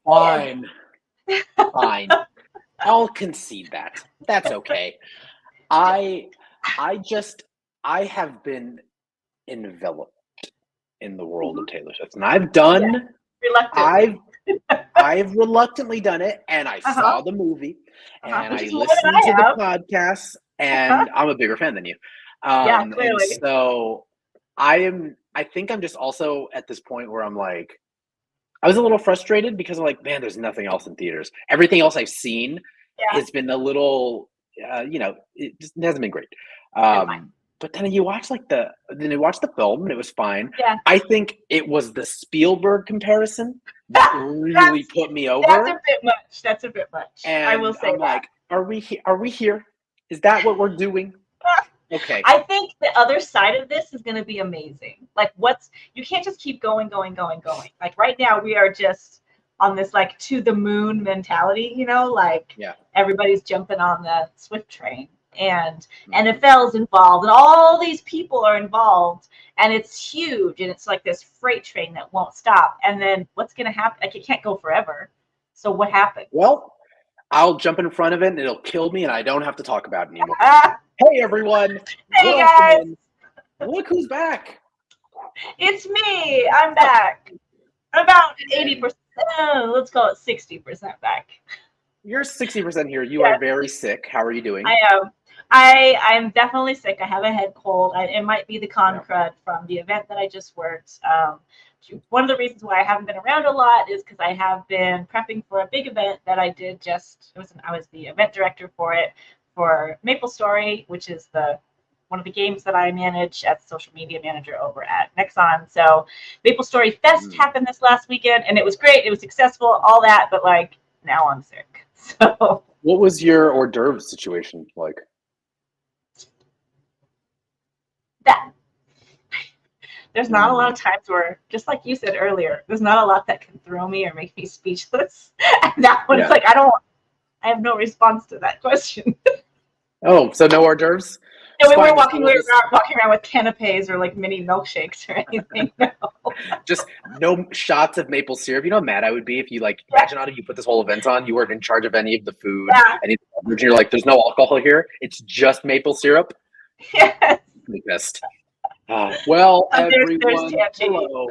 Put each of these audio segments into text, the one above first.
Fine. Fine. I'll concede that. That's okay. I have been enveloped in the world of Taylor Swift. And I've reluctantly done it, and I saw the movie, and I listened to the podcast, and I'm a bigger fan than you. Clearly. And so I think I'm just also at this point where I'm like, I was a little frustrated because I'm like, man, there's nothing else in theaters. Everything else I've seen has been a little, it just hasn't been great. But then you watch the film and it was fine. Yeah. I think it was the Spielberg comparison that really put me over. That's a bit much. And I will say I'm like, are we here? Is that what we're doing? Okay. I think the other side of this is going to be amazing. Like, you can't just keep going. Like right now we are just on this like to the moon mentality, everybody's jumping on the Swift train. And NFeLlies involved, and all these people are involved, and it's huge, and it's like this freight train that won't stop. And then what's going to happen? Like, it can't go forever. So what happened? Well, I'll jump in front of it, and it'll kill me, and I don't have to talk about it anymore. Hey, everyone. Hey, guys. Look who's back. It's me. I'm back. About 80%. Let's call it 60% back. You're 60% here. You are very sick. How are you doing? I am. I'm definitely sick. I have a head cold. It might be the con crud from the event that I just worked. One of the reasons why I haven't been around a lot is because I have been prepping for a big event that I did I was the event director for it, for MapleStory, which is one of the games that I manage as social media manager over at Nexon. So MapleStory Fest happened this last weekend, and it was great. It was successful, all that, but now I'm sick. So what was your hors d'oeuvre situation like? There's not a lot of times where, just like you said earlier, there's not a lot that can throw me or make me speechless. And that one's I have no response to that question. Oh, so no hors d'oeuvres? No, we weren't walking around with canapes or mini milkshakes or anything. No. Just no shots of maple syrup. You know how mad I would be if you imagine if you put this whole event on, you weren't in charge of any of the food, any beverage, you're like, there's no alcohol here. It's just maple syrup. Yes. The best. Well, everyone, hello.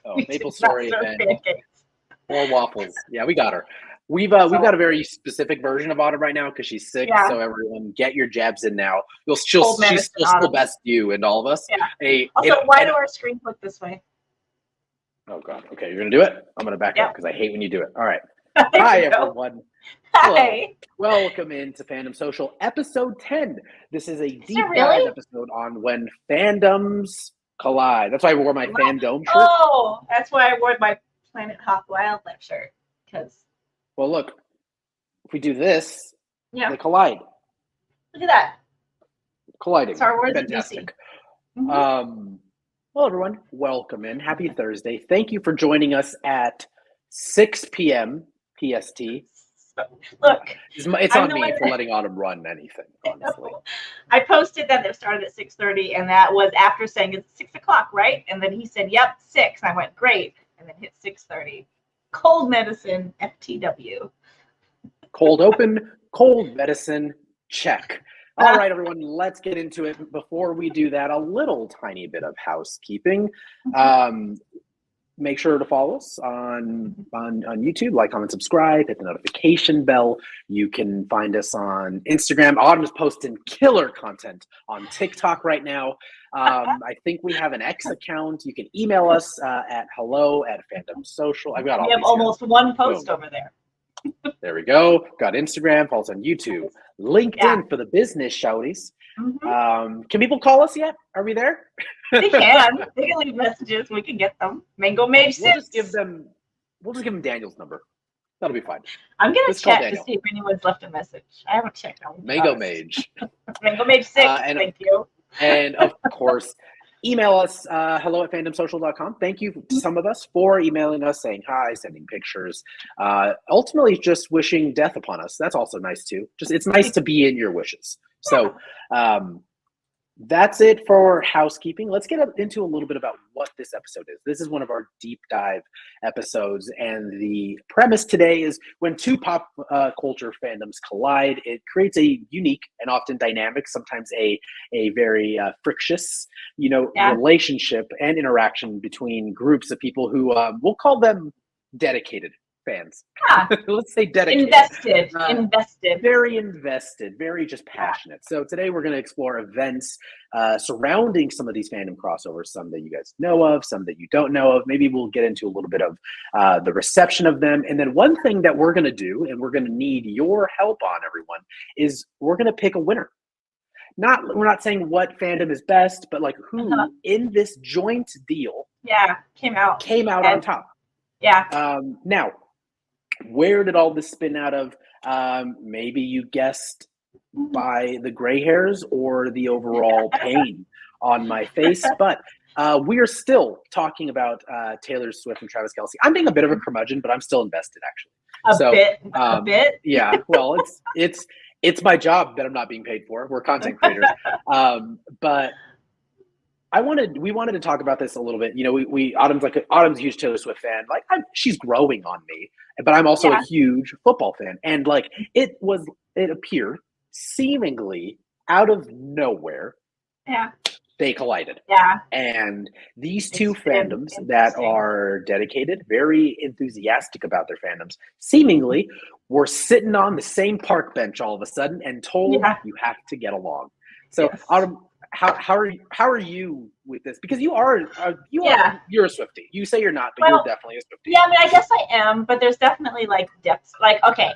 Oh, MapleStory event. More waffles. Yeah, we got her. We've got a very specific version of Autumn right now because she's sick. Yeah. So everyone, get your jabs in now. She'll still best you and all of us. Yeah. Why do our screens look this way? Oh God. Okay, you're gonna do it. I'm gonna back up because I hate when you do it. All right. Hi everyone. Hi. Welcome into Fandom Social, episode 10. This is a deep dive episode on when fandoms collide. That's why I wore my Fandom shirt. Oh, that's why I wore my Planet Hawk Wildlife shirt. Well, look, if we do this, they collide. Look at that. Colliding. Star Wars fantastic. Well, everyone, welcome in. Happy Thursday. Thank you for joining us at 6 p.m. PST. Look, it's on me for letting Autumn run anything, honestly. I posted that it started at 6:30, and that was after saying it's 6 o'clock, right? And then he said, yep, 6. I went, great. And then hit 6:30. Cold medicine, FTW. Cold open, cold medicine, check. All right, everyone, let's get into it. Before we do that, a little tiny bit of housekeeping. Make sure to follow us on YouTube, like, comment, subscribe, hit the notification bell. You can find us on Instagram. Autumn is posting killer content on TikTok right now. I think we have an X account. You can email us at hello@fandomsocial. I've got all. We have almost one post over there. There we go. Got Instagram, follow us on YouTube, LinkedIn for the business shouties. Can people call us yet? Are we there? They can. They can leave messages. We can get them. Mango Mage 6. We'll just give them Daniel's number. That'll be fine. I'm gonna check to see if anyone's left a message. I haven't checked on Mango Mage. Mango Mage 6. Thank you. And of course, email us hello@fandomsocial.com. Thank you to some of us for emailing us, saying hi, sending pictures. Ultimately, just wishing death upon us. That's also nice too. It's nice to be in your wishes. So that's it for housekeeping. Let's get into a little bit about what this episode is. This is one of our deep dive episodes, and the premise today is when two pop culture fandoms collide, it creates a unique and often dynamic, sometimes a very frictious, relationship and interaction between groups of people who we'll call them dedicated fans. Yeah. Let's say dedicated. Invested. Very invested, very just passionate. So today we're going to explore events surrounding some of these fandom crossovers, some that you guys know of, some that you don't know of. Maybe we'll get into a little bit of the reception of them. And then one thing that we're going to do, and we're going to need your help on, everyone, is we're going to pick a winner. We're not saying what fandom is best, but like who in this joint deal came out on top. Yeah. Now, where did all this spin out of? Maybe you guessed by the gray hairs or the overall pain on my face, but we are still talking about Taylor Swift and Travis Kelce. I'm being a bit of a curmudgeon, but I'm still invested, actually. A bit. Yeah. Well, it's my job that I'm not being paid for. We're content creators, but we wanted to talk about this a little bit. Autumn's a huge Taylor Swift fan. Like she's growing on me, but I'm also a huge football fan. And like it appeared seemingly out of nowhere. Yeah. They collided. Yeah. And these two fandoms that are dedicated, very enthusiastic about their fandoms, seemingly were sitting on the same park bench all of a sudden and told you have to get along. So Autumn, how are you with this? Because you're a Swiftie. You say you're not, but you're definitely a Swiftie. Yeah, I mean, I guess I am, but there's definitely like depths. Like, okay,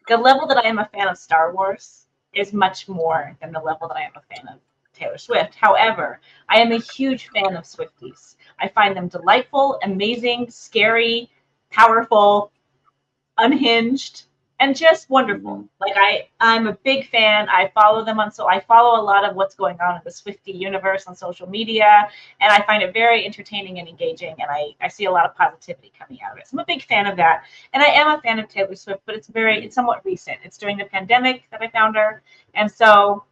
the level that I am a fan of Star Wars is much more than the level that I am a fan of Taylor Swift. However, I am a huge fan of Swifties. I find them delightful, amazing, scary, powerful, unhinged, and just wonderful. Like I'm a big fan. I follow them I follow a lot of what's going on in the Swiftie universe on social media, and I find it very entertaining and engaging, and I see a lot of positivity coming out of it. So I'm a big fan of that. And I am a fan of Taylor Swift, but it's somewhat recent. It's during the pandemic that I found her. And so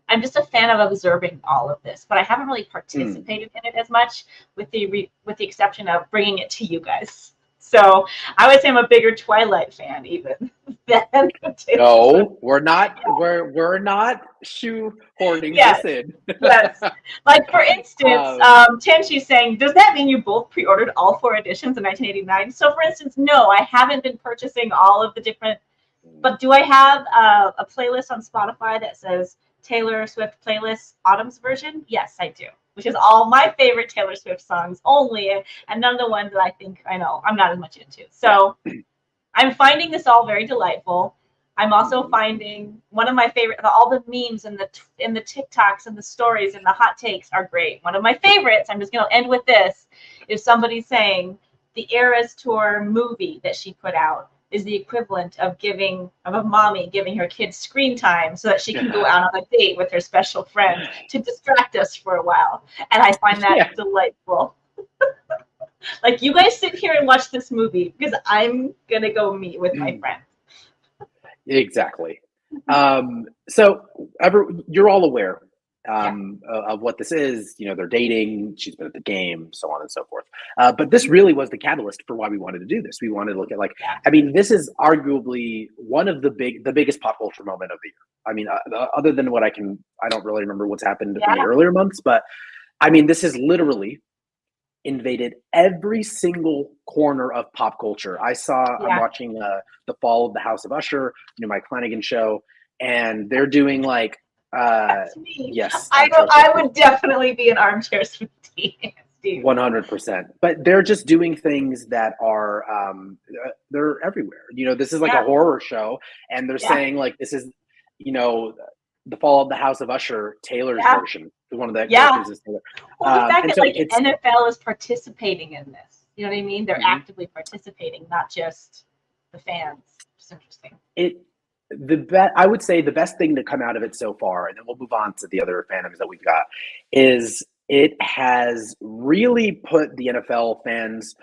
I'm just a fan of observing all of this, but I haven't really participated in it as much with the exception of bringing it to you guys. So I would say I'm a bigger Twilight fan even than No, we're not. We're not shoehorning this in. Yes. Like for instance, Tinshi's saying, does that mean you both pre-ordered all 4 editions in 1989? So for instance, no, I haven't been purchasing all of the different. But do I have a playlist on Spotify that says Taylor Swift playlist Autumn's version? Yes, I do. Which is all my favorite Taylor Swift songs only, and none of the ones that I think I know I'm not as much into. So I'm finding this all very delightful. I'm also finding one of my favorite, all the memes and the TikToks and the stories and the hot takes are great. One of my favorites, I'm just going to end with this, is somebody saying the Eras Tour movie that she put out is the equivalent of a mommy giving her kids screen time so that she can go out on a date with her special friend to distract us for a while. And I find that delightful. Like, you guys sit here and watch this movie because I'm going to go meet with my friend. Exactly. So you're all aware of what this is. They're dating, she's been at the game, so on and so forth. But this really was the catalyst for why we wanted to do this. We wanted to look at this is arguably one of the biggest pop culture moment of the year. I mean, other than I don't really remember what's happened in the earlier months, but I mean, this has literally invaded every single corner of pop culture. I'm watching The Fall of the House of Usher, Mike Flanagan show, and they're doing like That's me. Yes, I would definitely be an armchair Swiftie. 100%. But they're just doing things that are they're everywhere. This is like a horror show, and they're saying like this is The Fall of the House of Usher, Taylor's version. One of the characters is Taylor. Well, the fact that like NFL is participating in this, you know what I mean? They're actively participating, not just the fans. It's interesting. I would say the best thing to come out of it so far, and then we'll move on to the other fandoms that we've got, is it has really put the NFL fans,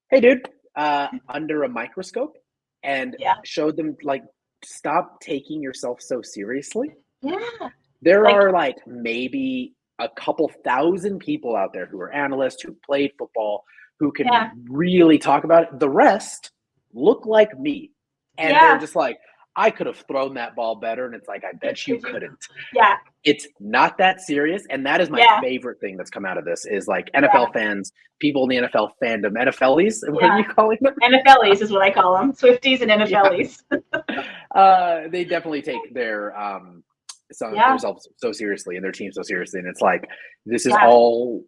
hey dude, under a microscope and showed them like, stop taking yourself so seriously. Yeah. There are like maybe a couple thousand people out there who are analysts, who played football, who can really talk about it. The rest look like me. And they're just like, I could have thrown that ball better. And it's like, I bet you couldn't. Yeah. It's not that serious. And that is my favorite thing that's come out of this is like NFL fans, people in the NFL fandom, NFeLlies. What are you calling them? NFeLlies is what I call them. Swifties and NFeLlies. They definitely take their themselves so seriously and their team so seriously. And it's like, this is all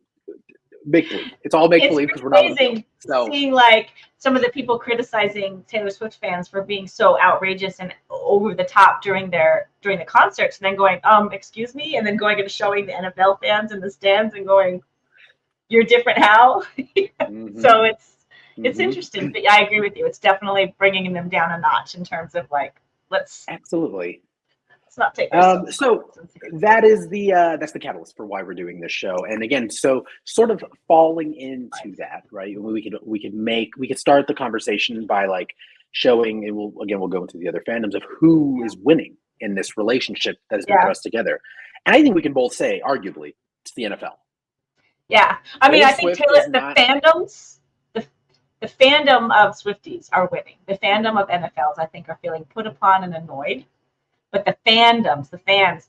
make believe. It's all make believe because we're not amazing seeing like some of the people criticizing Taylor Swift fans for being so outrageous and over the top during the concerts, and then going, excuse me, and then going and showing the NFL fans in the stands and going, you're different how? So it's interesting. But I agree with you. It's definitely bringing them down a notch in terms of like, let's not take so that is that's the catalyst for why we're doing this show. And again, so sort of falling into that, right? We could start the conversation by like showing, and we'll go into the other fandoms of who is winning in this relationship that has been thrust together. And I think we can both say, arguably, it's the NFL. Yeah, I mean, I think fandoms, the fandom of Swifties are winning. The fandom of NFLs, I think, are feeling put upon and annoyed. But the fandoms, the fans,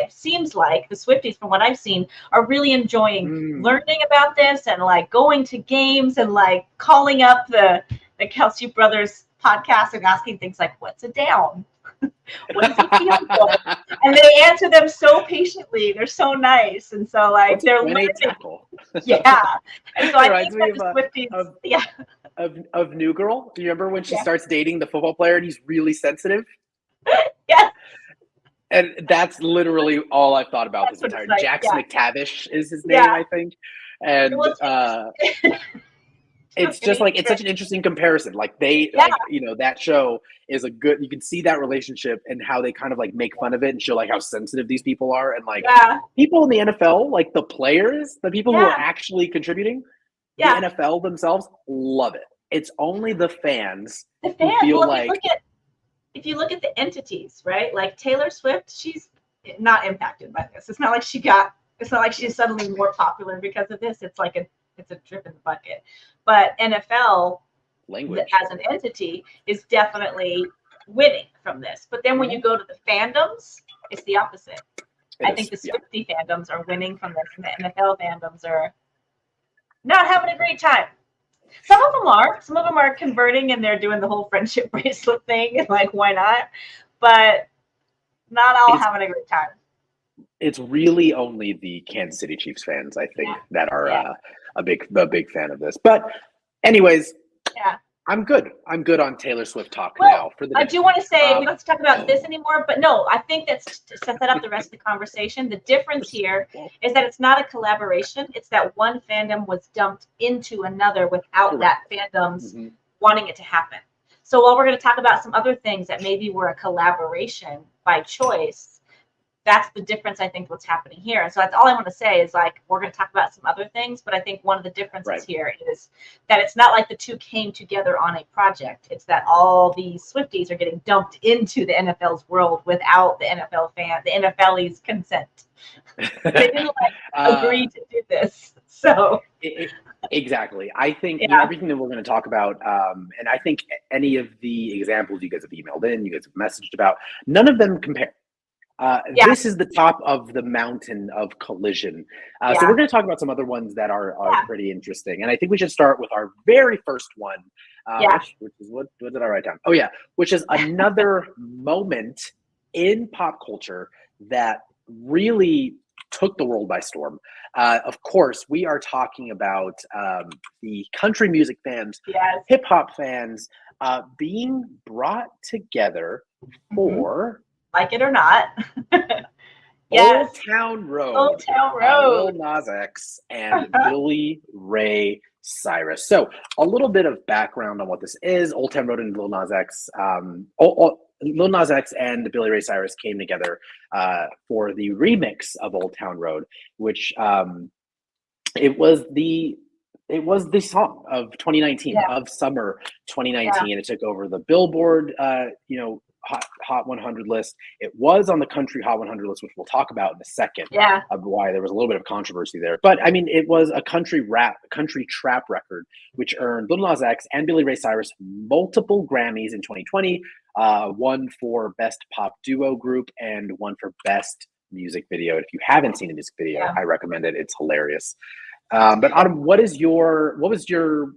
seems like the Swifties, from what I've seen, are really enjoying learning about this and like going to games and like calling up the Kelsey Brothers podcast and asking things like, "What's a down? What does it feel good?" And they answer them so patiently. They're so nice, and so like they're learning. Yeah, and so I think that the Swifties, of New Girl. Do you remember when she starts dating the football player and he's really sensitive? Yes. And that's literally all I've thought about this entire time. Jax McTavish is his name, I think. And it's just like, it's such an interesting comparison. Like that show is you can see that relationship and how they kind of like make fun of it and show like how sensitive these people are. And like people in the NFL, like the players, the people who are actually contributing, the NFL themselves love it. It's only the fans who feel if you look at the entities, right? Like Taylor Swift, she's not impacted by this. It's not like she's suddenly more popular because of this. It's like it's a drip in the bucket. But NFL as an entity is definitely winning from this. But then when you go to the fandoms, it's the opposite. I think the Swiftie fandoms are winning from this, and the NFL fandoms are not having a great time. Some of them are. Some of them are converting and they're doing the whole friendship bracelet thing. Like, why not? But not all having a great time. It's really only the Kansas City Chiefs fans, I think, that are a big fan of this. But anyways, I'm good. I'm good on Taylor Swift talk now. I do want to say, we don't have to talk about this anymore, but no, I think that's to set that up the rest of the conversation. The difference here is that it's not a collaboration. It's that one fandom was dumped into another without that fandom's wanting it to happen. So while we're going to talk about some other things that maybe were a collaboration by choice, that's the difference, I think, what's happening here. And so that's all I want to say is like, we're going to talk about some other things, but I think one of the differences here is that it's not like the two came together on a project. It's that all these Swifties are getting dumped into the NFL's world without the NFeLlies consent. They didn't agree to do this. So exactly. I think everything that we're going to talk about, and I think any of the examples you guys have emailed in, you guys have messaged about, none of them compare. This is the top of the mountain of collision. So we're going to talk about some other ones that are pretty interesting. And I think we should start with our very first one, which is what did I write down? Oh, yeah, which is another moment in pop culture that really took the world by storm. Of course, we are talking about the country music fans, hip hop fans being brought together for... Like it or not. Old Town Road. Old Town Road. Lil Nas X and Billy Ray Cyrus. So a little bit of background on what this is. Old Town Road and Lil Nas X. Lil Nas X and Billy Ray Cyrus came together for the remix of Old Town Road, which it was the song of 2019, of summer 2019, and it took over the Billboard, Hot 100 list. It was on the country Hot 100 list, which we'll talk about in a second. Yeah. Of why there was a little bit of controversy there. But I mean, it was a country trap record, which earned Lil Nas X and Billy Ray Cyrus multiple Grammys in 2020. One for Best Pop Duo Group and one for Best Music Video. If you haven't seen a music video, I recommend it. It's hilarious. But Autumn, what was your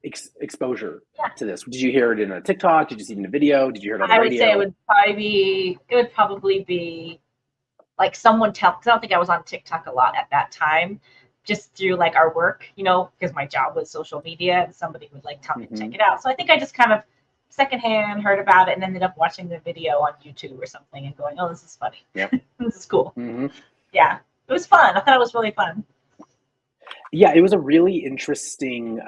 exposure to this? Did you hear it in a TikTok? Did you see it in a video? Did you hear it on the radio? I would say it would probably be like someone because I don't think I was on TikTok a lot at that time, just through like our work, because my job was social media and somebody would like tell me to check it out. So I think I just kind of secondhand heard about it and ended up watching the video on YouTube or something and going, oh, this is funny. Yeah. This is cool. Yeah, it was fun. I thought it was really fun. Yeah, it was a really interesting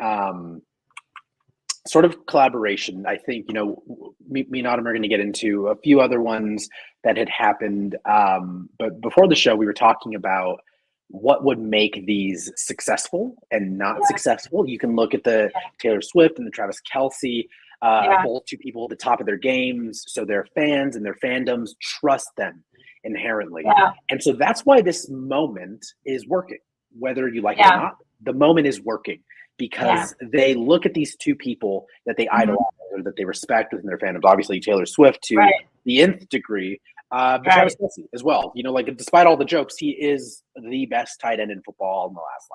sort of collaboration. I think, me and Autumn are going to get into a few other ones that had happened. But before the show, we were talking about what would make these successful and not successful. You can look at the Taylor Swift and the Travis Kelce, both two people at the top of their games. So their fans and their fandoms trust them inherently. Yeah. And so that's why this moment is working, whether you like it or not. The moment is working because they look at these two people that they idolize or that they respect within their fandoms. Obviously, Taylor Swift to the nth degree, but Travis Kelce as well. Despite all the jokes, he is the best tight end in football in the last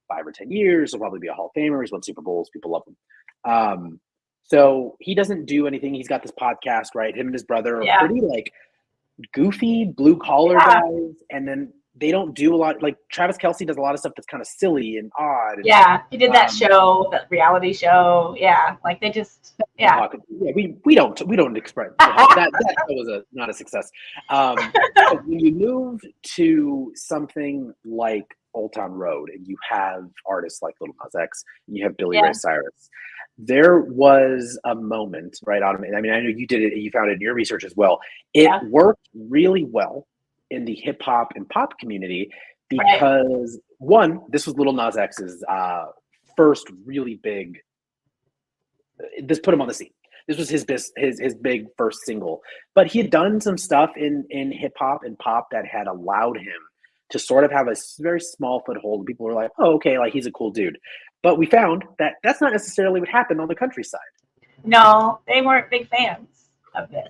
5 or 10 years. He'll probably be a Hall of Famer. He's won Super Bowls. People love him. So he doesn't do anything. He's got this podcast, right? Him and his brother are pretty goofy blue collar guys, and then they don't do a lot. Like Travis Kelce does a lot of stuff that's kind of silly and odd. And, he did that show, that reality show. Yeah, like they just we don't express that was not a success. When you move to something like Old Town Road and you have artists like Lil Nas X and you have Billy Ray Cyrus, there was a moment, right, Autumn? I mean, I know you did it, you found it in your research as well. It worked really well in the hip hop and pop community because one, this was Lil Nas X's first really big. This put him on the scene. This was his big first single, but he had done some stuff in hip hop and pop that had allowed him to sort of have a very small foothold. People were like, "Oh, okay, like he's a cool dude." But we found that that's not necessarily what happened on the countryside. No, they weren't big fans of this.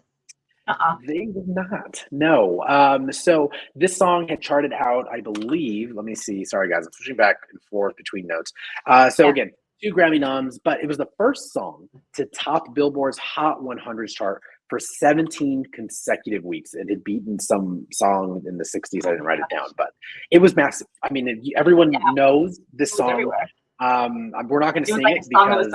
They did not. No. So this song had charted out, I believe. Let me see. Sorry, guys. I'm switching back and forth between notes. Again, 2 Grammy noms, but it was the first song to top Billboard's Hot 100 chart for 17 consecutive weeks. It had beaten some song in the 60s. I didn't write it down, but it was massive. I mean, everyone knows this song. Everywhere. We're not going to sing it because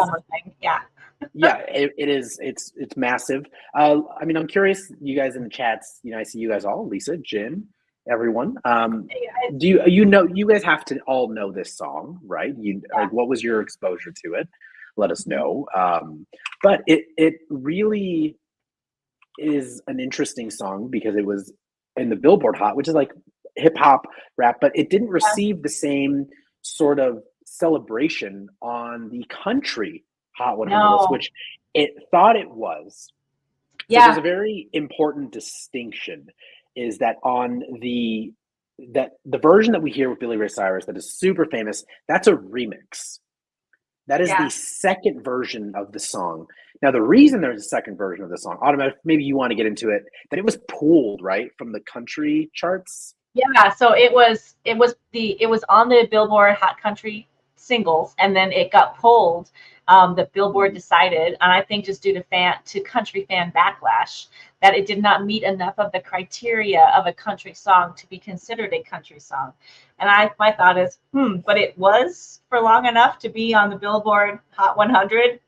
it is. It's massive. I mean, I'm curious, you guys in the chats. I see you guys all, Lisa, Jim, everyone. Do you guys have to all know this song, right? What was your exposure to it? Let us know. But it really is an interesting song because it was in the Billboard Hot, which is like hip hop rap, but it didn't receive the same sort of celebration on the country Hot 100 list, which it thought it was. So there's a very important distinction is that on the version that we hear with Billy Ray Cyrus that is super famous, that's a remix. That is the second version of the song. Now, the reason there's a second version of the song, Autumn, maybe you want to get into it, that it was pulled, right, from the country charts. Yeah, so it was on the Billboard Hot Country singles, and then it got pulled. The Billboard decided, and I think just due to country fan backlash, that it did not meet enough of the criteria of a country song to be considered a country song. And my thought is, but it was for long enough to be on the Billboard Hot 100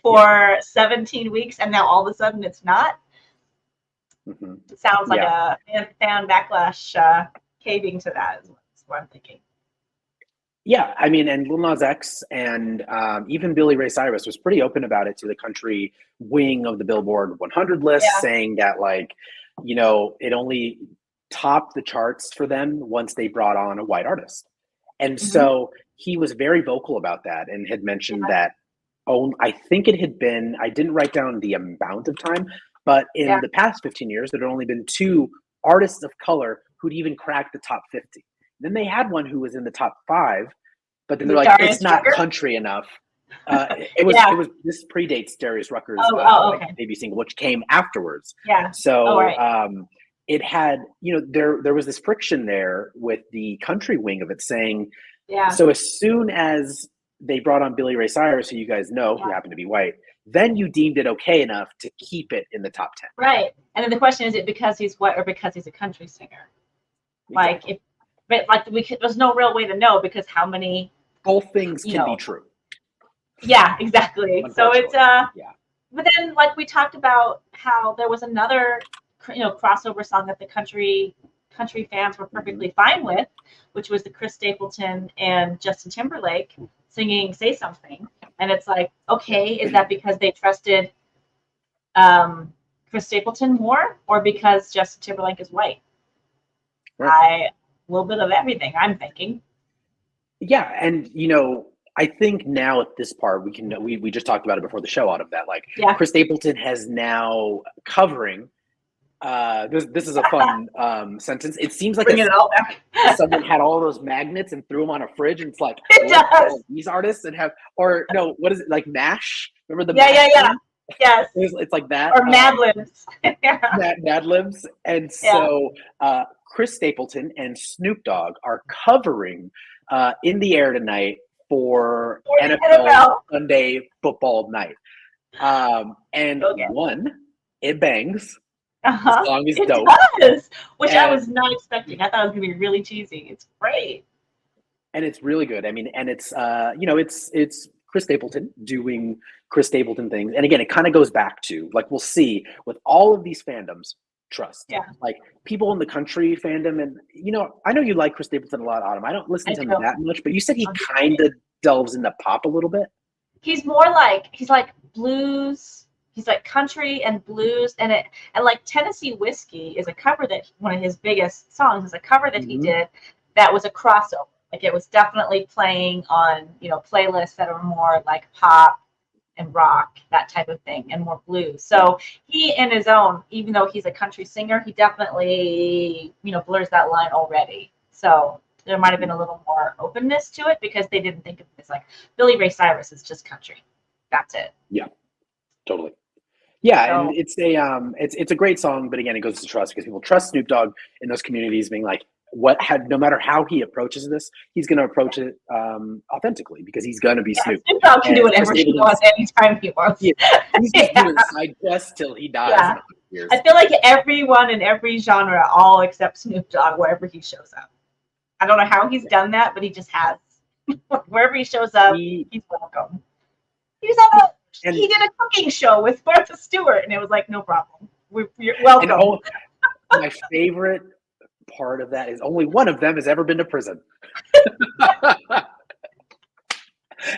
for 17 weeks, and now all of a sudden it's not. It sounds like a fan backlash caving to that is what I'm thinking. Yeah, I mean, and Lil Nas X and even Billy Ray Cyrus was pretty open about it to the country wing of the Billboard 100 list, saying that it only topped the charts for them once they brought on a white artist. And so he was very vocal about that and had mentioned that, I think it had been, I didn't write down the amount of time, But in the past 15 years, there had only been 2 artists of color who'd even cracked the top 50. Then they had one who was in the top 5, but then they're like, Darius it's not Rucker? country enough. It was this predates Darius Rucker's okay. debut single, which came afterwards. Yeah. So it had, there was this friction there with the country wing of it saying, so as soon as they brought on Billy Ray Cyrus, who you guys know, who happened to be white, then you deemed it okay enough to keep it in the top 10. Right. And then the question is, it because he's white or because he's a country singer? Exactly. There's no real way to know, because how many... Both things can be true. Yeah, exactly. So it's, but then like we talked about how there was another, crossover song that the country fans were perfectly fine with, which was the Chris Stapleton and Justin Timberlake singing "Say Something," and it's like, okay, is that because they trusted Chris Stapleton more, or because Justin Timberlake is white? Right. A little bit of everything, I'm thinking. Yeah, and I think now at this part we just talked about it before the show out of that. Like Chris Stapleton has now covering. This is a fun sentence. It seems like it all back. Someone had all those magnets and threw them on a fridge, and it's like, it does. These artists and have, or no, what is it, like MASH? Remember the yeah. Yes. It's like that. Or Mad Libs. Mad Libs. And so Chris Stapleton and Snoop Dogg are covering In the Air Tonight for NFL Sunday football night. And it bangs. The song is dope. It does, which I was not expecting. I thought it was going to be really cheesy. It's great. And it's really good. I mean, and it's, it's Chris Stapleton doing Chris Stapleton things. And again, it kind of goes back to, like, we'll see with all of these fandoms, trust. Yeah. Like, people in the country fandom, and, I know you like Chris Stapleton a lot, Autumn. I don't listen to him that much, but you said he kind of delves into pop a little bit. He's more like, he's like blues. He's like country and blues, and like Tennessee Whiskey is a cover that one of his biggest songs is a cover that he did that was a crossover. Like, it was definitely playing on, playlists that are more like pop and rock, that type of thing, and more blues. So he, in his own, even though he's a country singer, he definitely, blurs that line already. So there might have been a little more openness to it, because they didn't think of it as like Billy Ray Cyrus is just country. That's it. Yeah, totally. Yeah, and it's a great song, but again, it goes to trust, because people trust Snoop Dogg in those communities, being like, no matter how he approaches this, he's going to approach it authentically, because he's going to be Snoop. Snoop Dogg can do whatever he wants anytime he wants. Yeah, he's just doing side quests till he dies in 100 years. I feel like everyone in every genre, all except Snoop Dogg, wherever he shows up. I don't know how he's done that, but he just has. Wherever he shows up, he's welcome. He's on he did a cooking show with Martha Stewart, and it was like, no problem. You're welcome. My favorite part of that is only one of them has ever been to prison.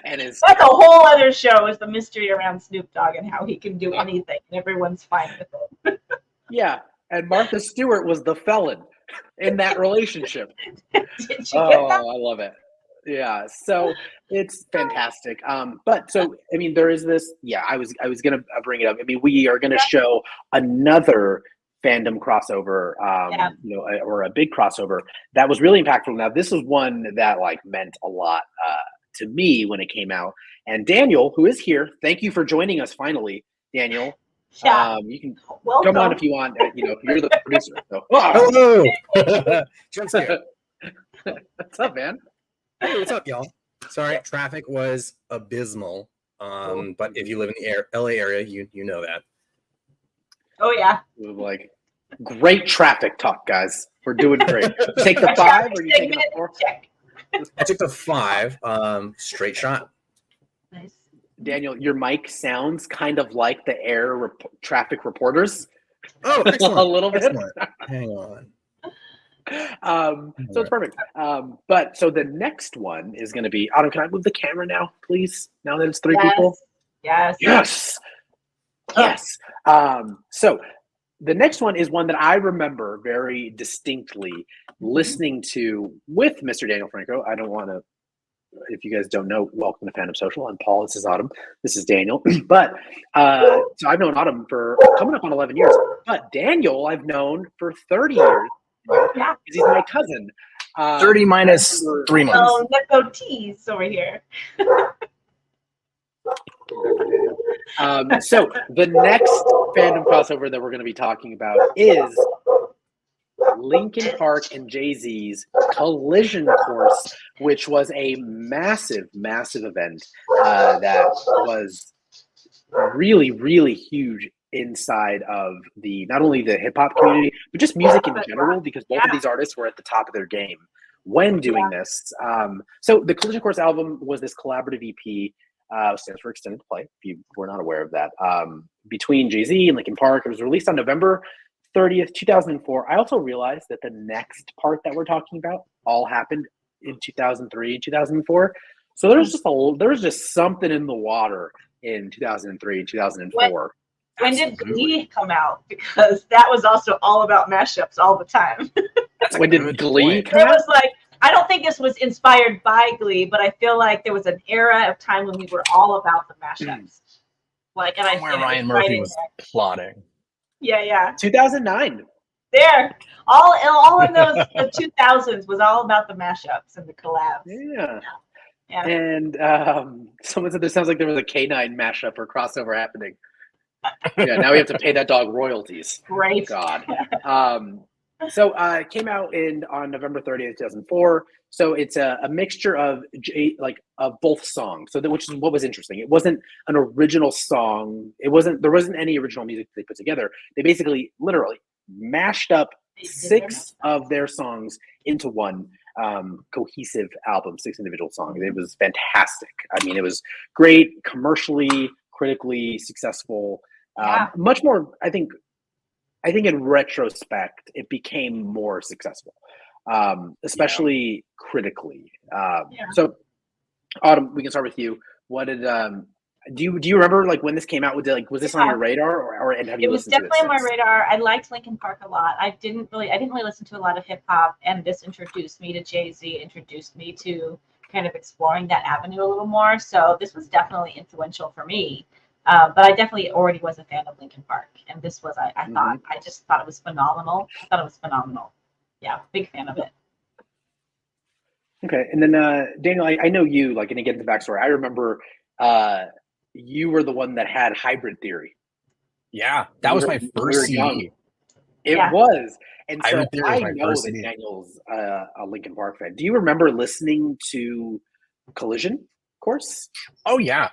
And that's a whole other show, is the mystery around Snoop Dogg and how he can do anything, and everyone's fine with it. Yeah, and Martha Stewart was the felon in that relationship. Did you get that? I love it. Yeah, so it's fantastic. But so, I mean, there is this. Yeah, I was gonna bring it up. I mean, we are gonna show another fandom crossover, or a big crossover that was really impactful. Now, this is one that like meant a lot to me when it came out. And Daniel, who is here, thank you for joining us finally, Daniel. Yeah. You can come on if you want. You're the producer. So. Hello. Jump scare. What's up, man? Hey, what's up, y'all? Sorry, traffic was abysmal. But if you live in the LA area, you know that. Oh yeah. Like, great traffic talk, guys. We're doing great. Take the 5, or are you taking the 4? I took the 5. Straight shot. Nice. Daniel, your mic sounds kind of like the traffic reporters. Oh, excellent. A little bit. Excellent. Hang on. So it's perfect. But so the next one is going to be, Autumn, can I move the camera now, please? Now that it's 3 people? Yes. So the next one is one that I remember very distinctly listening to with Mr. Daniel Franco. I don't want to if you guys don't know, welcome to Fandom Social. I'm Paul. This is Autumn. This is Daniel. But so I've known Autumn for coming up on 11 years. But Daniel, I've known for 30 years. Yeah. Because he's my cousin. 30 minus 3 months. Oh, let's go tease over here. So the next fandom crossover that we're going to be talking about is Linkin Park and Jay-Z's Collision Course, which was a massive, massive event that was really, really huge inside of the not only the hip hop community, but just music in general, because both of these artists were at the top of their game when doing this. So the Collision Course album was this collaborative EP, stands for Extended Play, if you were not aware of that, between Jay-Z and Linkin Park. It was released on November 30th, 2004. I also realized that the next part that we're talking about all happened in 2003 and 2004. So there was just something in the water in 2003 and 2004. When did Glee come out? Because that was also all about mashups all the time. When did Glee come It out? was like, I don't think this was inspired by Glee, but I feel like there was an era of time when we were all about the mashups. Like, and Where Ryan Murphy was plotting. Yeah. 2009. There. All in those the 2000s was all about the mashups and the collabs. Yeah. Yeah. And someone said there sounds like there was a K9 mashup or crossover happening. Yeah, now we have to pay that dog royalties. Great. God. So it came out on November 30th, 2004. So it's a mixture of of both songs. So which is what was interesting. It wasn't an original song. There wasn't any original music they put together. They basically literally mashed up 6 of their songs into one cohesive album, 6 individual songs. It was fantastic. I mean, it was great, commercially, critically successful. Much more, I think in retrospect, it became more successful, especially critically. So, Autumn, we can start with you. What did do you remember like when this came out? Was this on your radar, or have you? It was definitely on my radar. I liked Linkin Park a lot. I didn't really listen to a lot of hip hop, and this introduced me to Jay-Z, introduced me to kind of exploring that avenue a little more. So this was definitely influential for me. But I definitely already was a fan of Linkin Park, and this was I just thought it was phenomenal. Yeah, big fan of it. Okay, and then Daniel, I know you, like, and again the backstory. I remember you were the one that had Hybrid Theory. Yeah, that was my first CD. It was, and so I know that CD. Daniel's a Linkin Park fan. Do you remember listening to Collision Course? Oh yeah.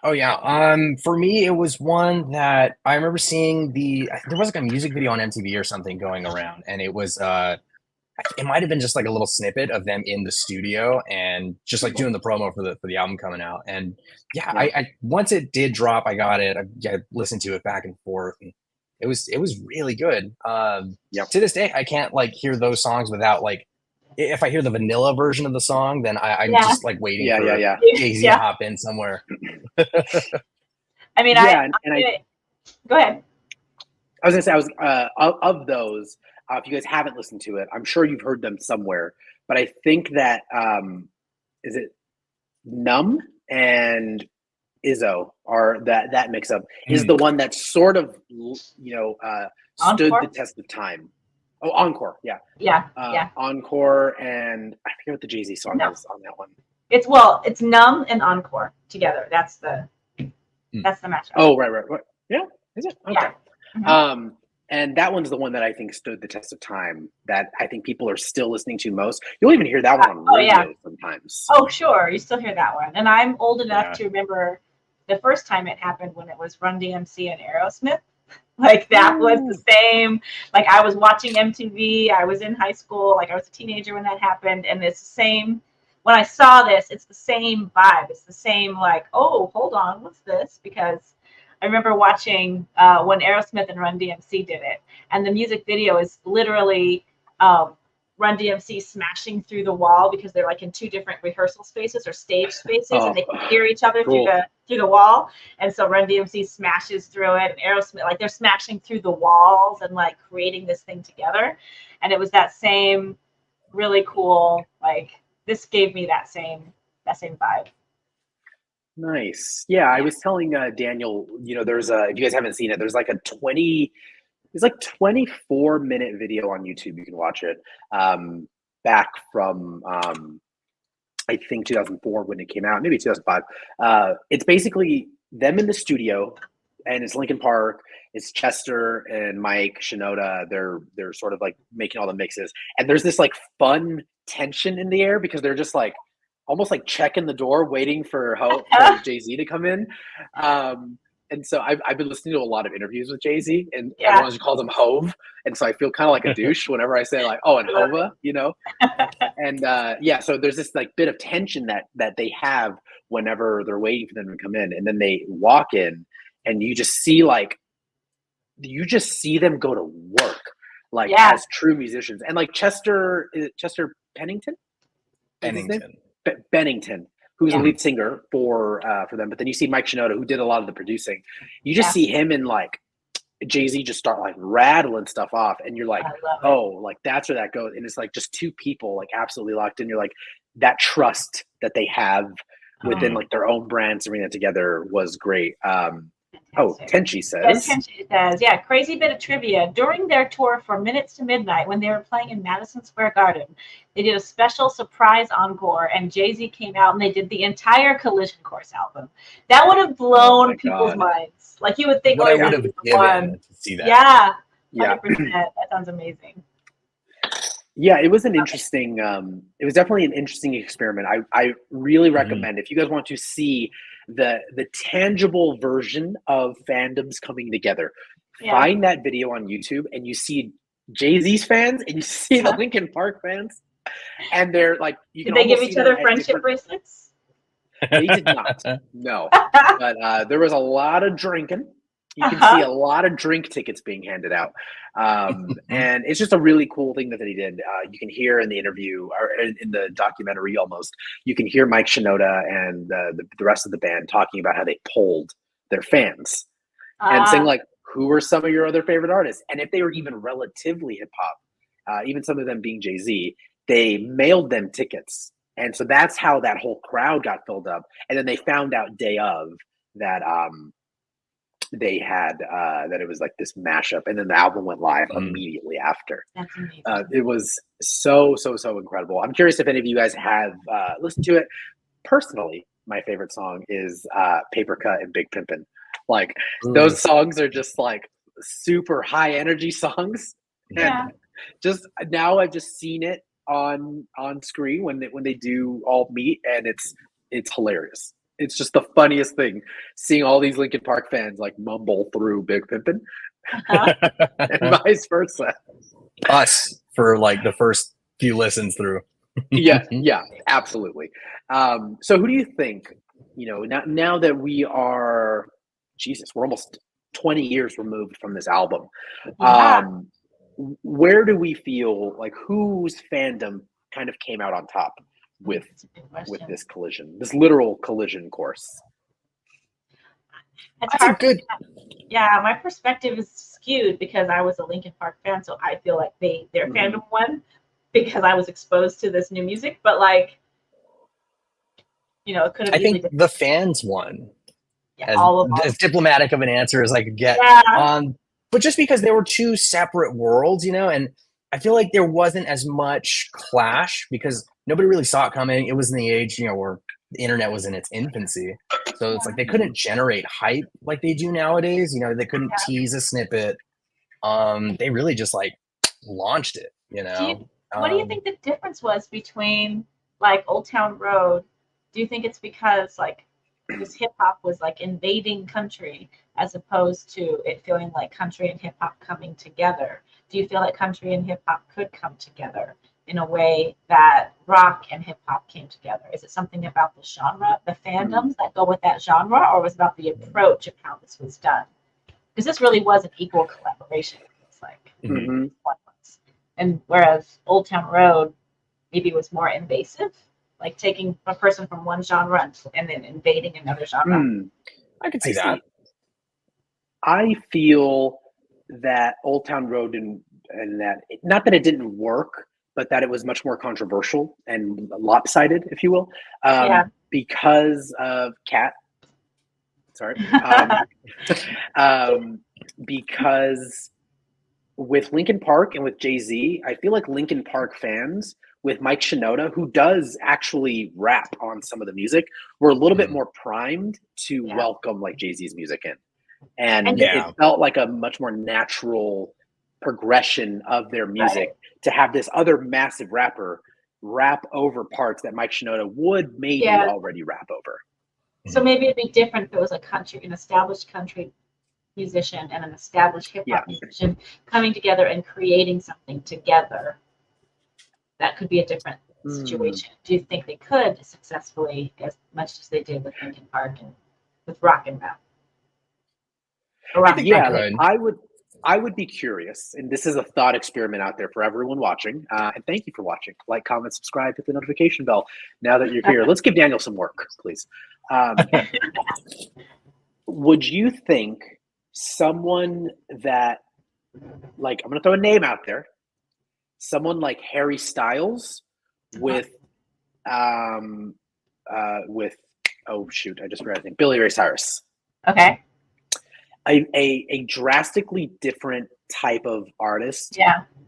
For me, it was one that I remember seeing there was like a music video on MTV or something going around, and it was it might have been just like a little snippet of them in the studio and just like doing the promo for the album coming out. And I once it did drop, I got it. I listened to it back and forth. And it was really good. To this day, I can't like hear those songs without like. If I hear the vanilla version of the song, then I'm just like waiting for Jay-Z to hop in somewhere. I mean, go ahead. I was gonna say of those. If you guys haven't listened to it, I'm sure you've heard them somewhere. But I think that is it Numb and Izzo are that mix up is the one that sort of stood the test of time. Oh, Encore, yeah. Encore, and I forget what the Jay-Z song is on that one. It's Numb and Encore together. That's the matchup. Oh, right. Yeah, is it? Okay. Yeah. Mm-hmm. And that one's the one that I think stood the test of time. That I think people are still listening to most. You'll even hear that one on radio sometimes. Oh, sure, you still hear that one. And I'm old enough to remember the first time it happened when it was Run DMC and Aerosmith. Like that was the same, like I was watching MTV, I was in high school, like I was a teenager when that happened, and it's the same, when I saw this, it's the same vibe, it's the same like, oh, hold on, what's this? Because I remember watching when Aerosmith and Run DMC did it, and the music video is literally Run DMC smashing through the wall because they're like in 2 different rehearsal spaces or stage spaces, and they can hear each other through the wall. And so Run DMC smashes through it, and Aerosmith, like they're smashing through the walls and like creating this thing together. And it was that same really cool, like this gave me that same that same vibe. Nice. Yeah, I was telling Daniel, there's if you guys haven't seen it, there's like 24-minute video on YouTube. You can watch it back from I think 2004 when it came out, maybe 2005. It's basically them in the studio, and it's Linkin Park, it's Chester and Mike Shinoda. They're sort of like making all the mixes, and there's this like fun tension in the air because they're just like almost like checking the door, waiting for Jay-Z to come in. And so I've been listening to a lot of interviews with Jay-Z, and everyone just calls him Hove. And so I feel kind of like a douche whenever I say like, oh, and Hova, And so there's this like bit of tension that they have whenever they're waiting for them to come in. And then they walk in and you just see them go to work like as true musicians. And like Chester Bennington? Bennington, who's a lead singer for them. But then you see Mike Shinoda, who did a lot of the producing. You just see him and like Jay-Z just start like rattling stuff off, and you're like, oh, like that's where that goes. And it's like just two people like absolutely locked in. You're like, that trust that they have within like their own brands to bring that together was great. Tenchi says. Tenchi says, crazy bit of trivia. During their tour for Minutes to Midnight, when they were playing in Madison Square Garden, they did a special surprise encore, and Jay-Z came out and they did the entire Collision Course album. That would have blown people's minds. Like you would think, what I would have given to see that. Yeah, 100%. That sounds amazing. Yeah, it was an interesting. It was definitely an interesting experiment. I really recommend if you guys want to see the tangible version of fandoms coming together. Find that video on YouTube, and you see Jay-Z's fans and you see the Linkin Park fans, and they're like, did they give each other friendship bracelets? They did not. No, but there was a lot of drinking. You can see a lot of drink tickets being handed out. And it's just a really cool thing that they did. You can hear in the interview, or in the documentary almost, you can hear Mike Shinoda and the rest of the band talking about how they polled their fans and saying like, who are some of your other favorite artists? And if they were even relatively hip hop, even some of them being Jay-Z, they mailed them tickets. And so that's how that whole crowd got filled up. And then they found out day of that they had that it was like this mashup, and then the album went live immediately after. That's amazing. It was so incredible. I'm curious if any of you guys have listened to it. Personally, my favorite song is Paper Cut and Big Pimpin'. Like those songs are just like super high energy songs. And just now I've just seen it on screen when they do all meet, and it's hilarious. It's just the funniest thing seeing all these Linkin Park fans like mumble through Big Pimpin' and vice versa. Us for like the first few listens through. yeah, absolutely. So who do you think, now that we are, we're almost 20 years removed from this album. Where do we feel like whose fandom kind of came out on top with this collision, this literal collision course? That's a good. Yeah, my perspective is skewed because I was a Linkin Park fan, so I feel like their fandom won because I was exposed to this new music. But like, it could have. I think the fans won. Yeah, all of them. As diplomatic of an answer as I could get. But just because they were two separate worlds, and I feel like there wasn't as much clash because nobody really saw it coming. It was in the age, where the internet was in its infancy. So it's like they couldn't generate hype like they do nowadays. They couldn't tease a snippet. They really just like launched it, What do you think the difference was between like Old Town Road? Do you think it's because like this hip hop was like invading country as opposed to it feeling like country and hip hop coming together? Do you feel like country and hip hop could come together in a way that rock and hip hop came together? Is it something about the genre, the fandoms that go with that genre, or was it about the approach of how this was done? Because this really was an equal collaboration. It's like one was. And whereas Old Town Road maybe was more invasive, like taking a person from one genre and then invading another genre. I could see that. I feel that Old Town Road and that, not that it didn't work, but that it was much more controversial and lopsided, if you will. because of Cat. Sorry. Because with Linkin Park and with Jay-Z, I feel like Linkin Park fans with Mike Shinoda, who does actually rap on some of the music, were a little bit more primed to welcome like Jay-Z's music in. And it felt like a much more natural progression of their music to have this other massive rapper rap over parts that Mike Shinoda would maybe already rap over. So maybe it'd be different if it was an established country musician and an established hip hop musician coming together and creating something together. That could be a different situation. Do you think they could successfully, as much as they did with Linkin Park and with rock and rap? I would be curious, and this is a thought experiment out there for everyone watching. And thank you for watching. Like, comment, subscribe, hit the notification bell. Now that you're here, let's give Daniel some work, please. Would you think someone that, like, I'm going to throw a name out there, someone like Harry Styles with oh shoot, I just forgot, I think Billy Ray Cyrus. Okay. A drastically different type of artist,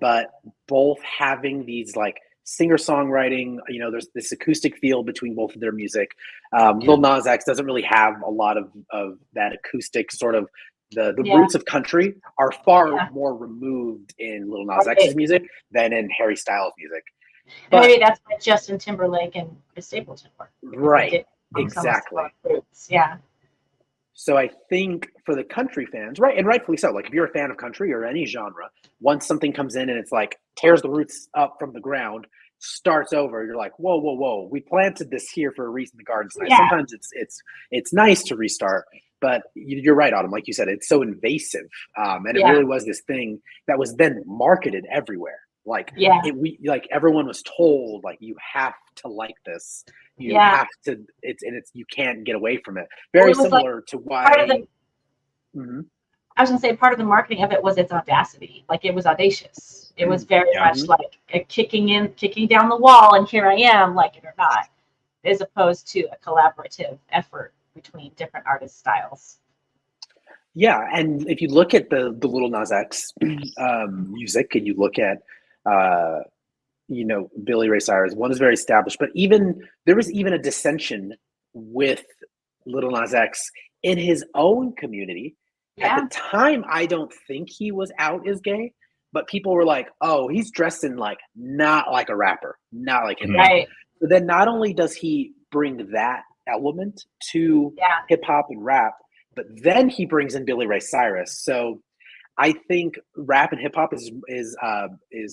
but both having these like singer-songwriting, there's this acoustic feel between both of their music. Lil Nas X doesn't really have a lot of that acoustic sort of, the roots of country are far more removed in Lil Nas X's music than in Harry Styles' music. But, maybe that's why Justin Timberlake and Chris Stapleton were. Right, exactly. Yeah. So I think for the country fans, right, and rightfully so, like if you're a fan of country or any genre, once something comes in and it's like tears the roots up from the ground, starts over, you're like, whoa, we planted this here for a reason. The garden's nice. Sometimes it's nice to restart, but you're right, Autumn. Like you said, it's so invasive, and it really was this thing that was then marketed everywhere. Like like everyone was told, like, you have to like this. You have to. It's you can't get away from it. Very similar to why. I was gonna say part of the marketing of it was its audacity. Like, it was audacious. It was very much like a kicking down the wall, and here I am, like it or not, as opposed to a collaborative effort between different artist styles. Yeah, and if you look at the Lil Nas X music, and you look at Billy Ray Cyrus, one is very established, but there was even a dissension with Lil Nas X in his own community. At the time, I don't think he was out as gay, but people were like, oh, he's dressed in like not like a rapper, not like him. Right. So then not only does he bring that element to hip hop and rap, but then he brings in Billy Ray Cyrus. So I think rap and hip hop is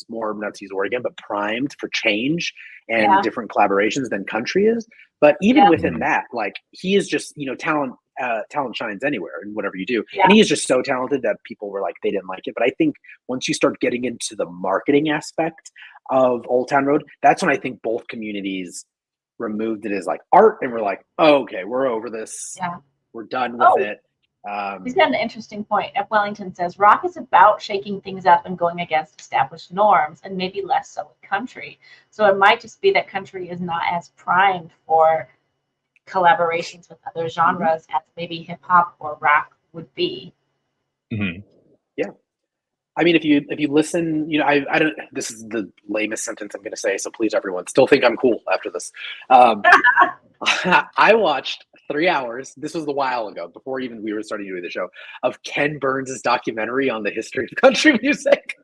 more, not to use the word again, but primed for change and different collaborations than country is. But even within that, like, he is just, talent shines anywhere in whatever you do. And he is just so talented that people were like, they didn't like it. But I think once you start getting into the marketing aspect of Old Town Road, that's when I think both communities removed it as like art and we're like, oh, okay, we're over this. Yeah. We're done with it. He's got an interesting point. F. Wellington says, rock is about shaking things up and going against established norms, and maybe less so with country. So it might just be that country is not as primed for collaborations with other genres as maybe hip hop or rap would be. Mm-hmm. Yeah. I mean, if you listen, I don't, this is the lamest sentence I'm going to say, so please, everyone, still think I'm cool after this. I watched 3 hours, this was a while ago, before even we were starting doing the show, of Ken Burns' documentary on the history of country music.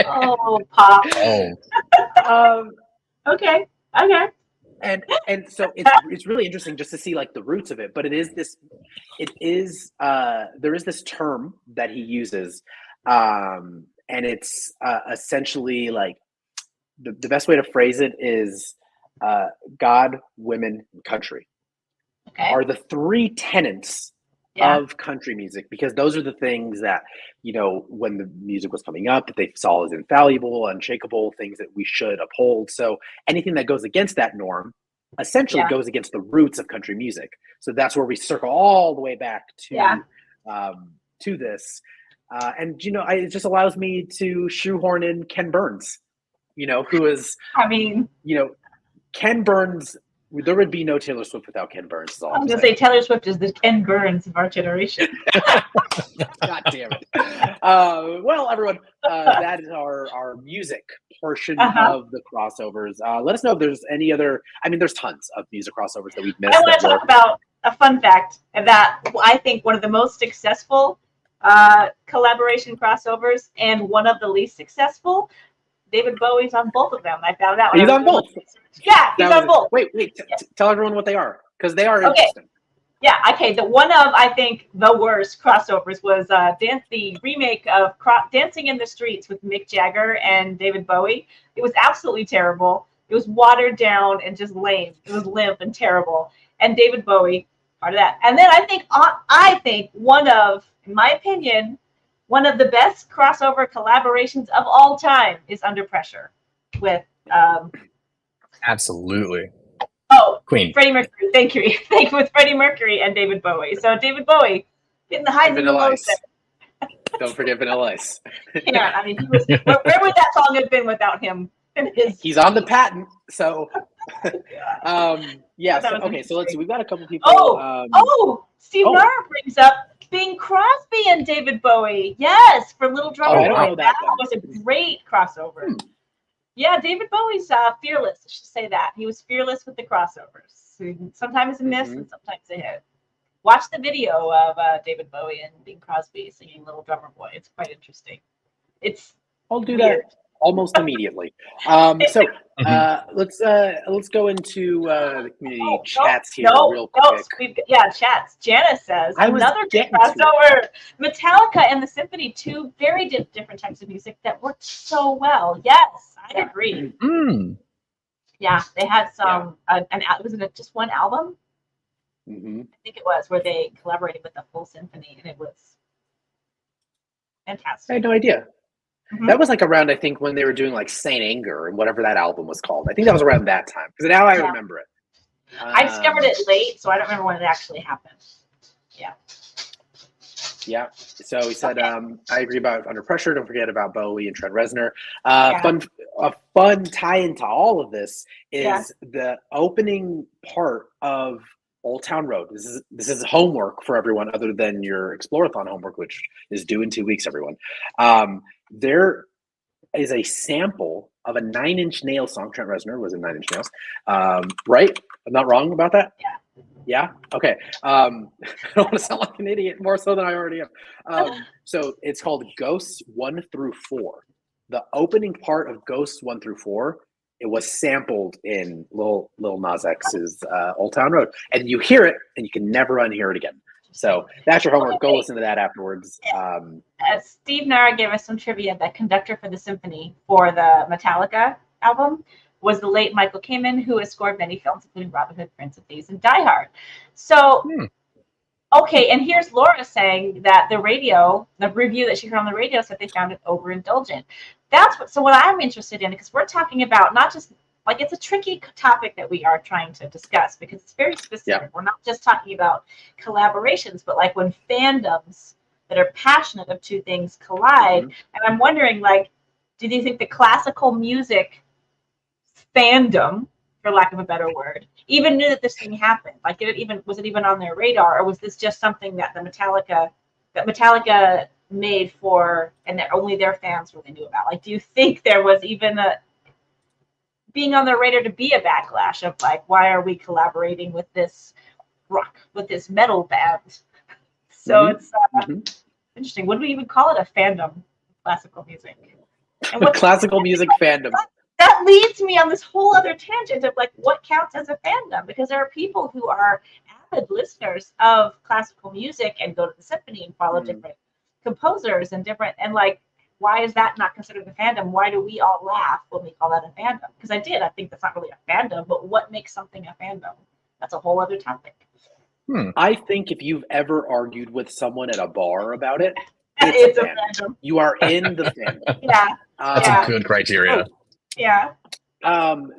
Oh, Pop. Okay. And so it's really interesting just to see like the roots of it, but there is this term that he uses, and it's essentially like the best way to phrase it is God, women, country are the three tenets of country music, because those are the things that, when the music was coming up, that they saw as infallible, unshakable, things that we should uphold. So anything that goes against that norm essentially goes against the roots of country music. So that's where we circle all the way back to this. And it just allows me to shoehorn in Ken Burns, who is, Ken Burns There would be no Taylor Swift without Ken Burns. Is all I'm gonna say Taylor Swift is the Ken Burns of our generation. God damn it. Well, everyone, that is our music portion of the crossovers. Let us know if there's any other. I mean, there's tons of music crossovers that we've missed. I want to talk about a fun fact that I think one of the most successful collaboration crossovers and one of the least successful. David Bowie's on both of them. I found out. He's on both. Yeah, he's on both. Wait. Tell everyone what they are, because they are interesting. Yeah, okay. The one of, I think, the worst crossovers was the remake of Dancing in the Streets with Mick Jagger and David Bowie. It was absolutely terrible. It was watered down and just lame. It was limp and terrible. And David Bowie, part of that. And then I think one of, in my opinion, one of the best crossover collaborations of all time is Under Pressure with Absolutely. Oh, Queen. Freddie Mercury. Thank you. With Freddie Mercury and David Bowie. So David Bowie getting the highs and the lows. Don't forget Vanilla Ice. Yeah, I mean, he was. Where would that song have been without him? He's on the patent, so. Yeah. So let's see. We've got a couple people. Steve Nara brings up Bing Crosby and David Bowie. Yes, for Little Drummer Boy. That was a great crossover. Yeah, David Bowie's fearless. I should say that. He was fearless with the crossovers. Sometimes a miss and sometimes a hit. Watch the video of David Bowie and Bing Crosby singing Little Drummer Boy. It's quite interesting. I'll do that almost immediately. Let's go into the community chats here real quick. Chats. Janice says another great crossover. Metallica and the Symphony, two very different types of music that worked so well. Yes, I agree. Yeah, they had some. Was it just one album? I think it was, where they collaborated with the full symphony, and it was fantastic. I had no idea. That was like around, I think, when they were doing like Saint Anger and whatever that album was called. I think that was around that time, because now I remember it. I discovered it late, so I don't remember when it actually happened. Yeah. So he said, I agree about Under Pressure. Don't forget about Bowie and Trent Reznor. A fun tie into all of this is the opening part of Old Town Road. This is homework for everyone other than your Explorathon homework, which is due in 2 weeks, everyone. There is a sample of a 9 Inch Nails song. Trent Reznor was in 9 Inch Nails. Right? I'm not wrong about that? Yeah? Okay. I don't want to sound like an idiot, more so than I already am. So it's called Ghosts 1 through 4. The opening part of Ghosts 1 through 4, it was sampled in Lil Nas X's Old Town Road. And you hear it, and you can never unhear it again. So that's your homework. Go listen to that afterwards. Steve Nara gave us some trivia. The conductor for the symphony for the Metallica album was the late Michael Kamen, who has scored many films, including Robin Hood, Prince of Thieves, and Die Hard. So, okay, and here's Laura saying that the review that she heard on the radio said they found it overindulgent. So what I'm interested in, because we're talking about not just, like, it's a tricky topic that we are trying to discuss because it's very specific. Yeah. We're not just talking about collaborations, but like when fandoms that are passionate of two things collide. And I'm wondering, like, do you think the classical music fandom, for lack of a better word, even knew that this thing happened? Like, was it even on their radar, or was this just something that Metallica made for, and that only their fans really knew about? Like, do you think there was even being on their radar to be a backlash of, like, why are we collaborating with this metal band? So it's interesting. Would we even call it a fandom, classical music? And classical music fandom. That leads me on this whole other tangent of, like, what counts as a fandom, because there are people who are avid listeners of classical music and go to the symphony and follow different composers and like, why is that not considered a fandom? Why do we all laugh when we call that a fandom? Because I think that's not really a fandom, but what makes something a fandom? That's a whole other topic. I think if you've ever argued with someone at a bar about it, it's a fandom. You are in the fandom. That's a good criteria.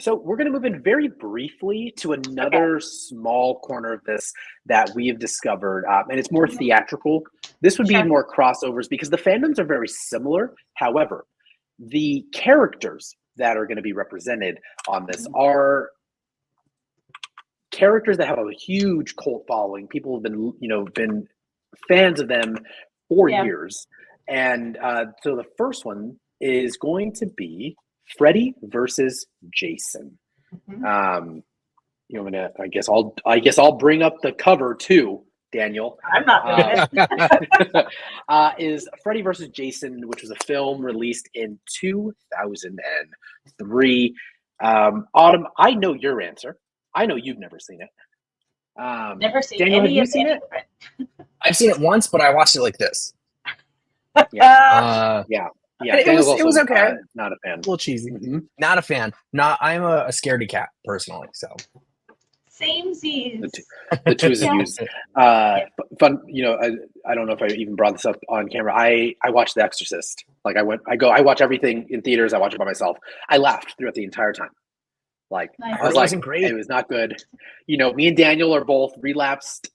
So we're going to move in very briefly to another small corner of this that we have discovered, and it's more theatrical. This would be more crossovers because the fandoms are very similar. However, the characters that are going to be represented on this are characters that have a huge cult following. People have been fans of them for years. And so the first one is going to be Freddy versus Jason. I guess I'll bring up the cover too, Daniel. I'm not doing it. Is Freddy versus Jason, which was a film released in 2003. Autumn, I know your answer. I know you've never seen it. Never seen Daniel, any have you of seen it. I've seen it once, but I watched it like this. Yeah. It was okay. Not a fan. A little cheesy. Mm-hmm. Not a fan. I'm a scaredy cat personally. So Samesies. The two of you. Fun. I don't know if I even brought this up on camera. I watched The Exorcist. Like I watch everything in theaters. I watch it by myself. I laughed throughout the entire time. Like Nice. I was like, great. It was not good. Me and Daniel are both lapsed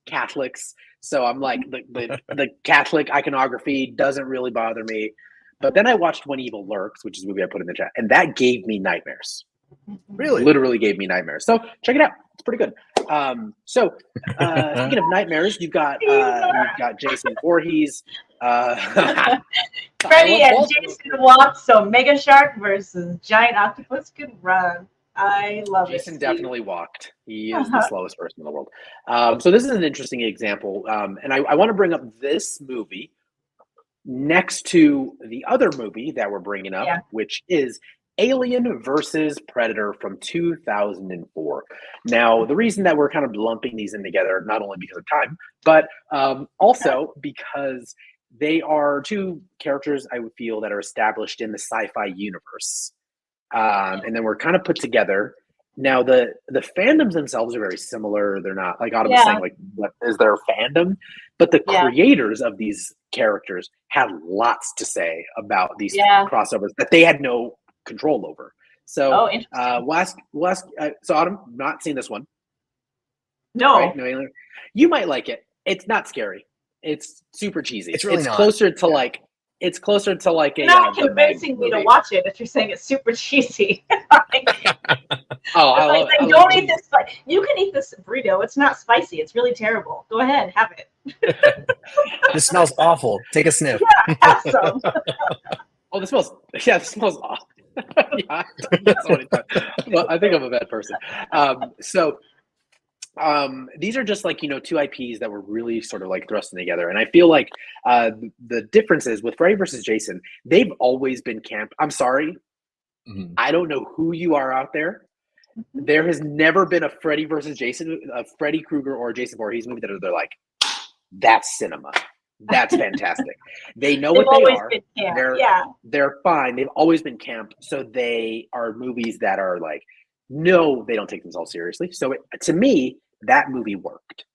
Catholics. So I'm like the Catholic iconography doesn't really bother me. But then I watched When Evil Lurks, which is a movie I put in the chat, and that gave me nightmares. Really? Literally gave me nightmares. So check it out. It's pretty good. Speaking of nightmares, you've got Jason Voorhees. Freddy and Jason walk so Mega Shark versus Giant Octopus could run. I love Jason it. definitely walked. He is the slowest person in the world. So this is an interesting example. And I want to bring up this movie next to the other movie that we're bringing up, which is Alien versus Predator from 2004. Now, the reason that we're kind of lumping these in together, not only because of time, but also because they are two characters I would feel that are established in the sci-fi universe. And then we're kind of put together. Now, the fandoms themselves are very similar. They're not, like Autumn was saying, like, what is their fandom? But the creators of these characters had lots to say about these crossovers that they had no control over. So, so Autumn, not seen this one. No. Right? No, you might like it. It's not scary. It's super cheesy. It's really not. Closer to like. It's closer to like You're not convincing me to watch it if you're saying it's super cheesy. Don't eat this. You can eat this burrito. It's not spicy. It's really terrible. Go ahead, have it. This smells awful. Take a sniff. Yeah, have some. Oh, this smells awful. Yeah, well, I think I'm a bad person. These are just like, two IPs that were really sort of like thrusting together. And I feel like the difference is with Freddy versus Jason, they've always been camp. I'm sorry. Mm-hmm. I don't know who you are out there. There has never been a Freddy versus Jason, a Freddy Krueger or a Jason Voorhees movie that they're like, that's cinema. That's fantastic. They know what they are. They're fine. They've always been camp. So they are movies that are like, no, they don't take themselves seriously. So to me, that movie worked.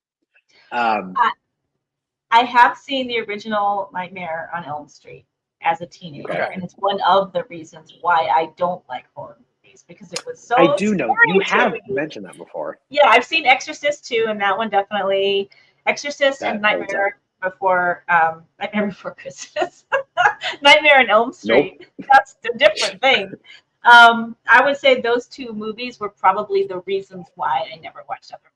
I have seen the original Nightmare on Elm Street as a teenager, and it's one of the reasons why I don't like horror movies, because it was so. I do know you have mentioned that before. Yeah, I've seen Exorcist too, and that one definitely. Exorcist and Nightmare Before Christmas. Nightmare on Elm Street. Nope. That's a different thing. I would say those two movies were probably the reasons why I never watched other movies.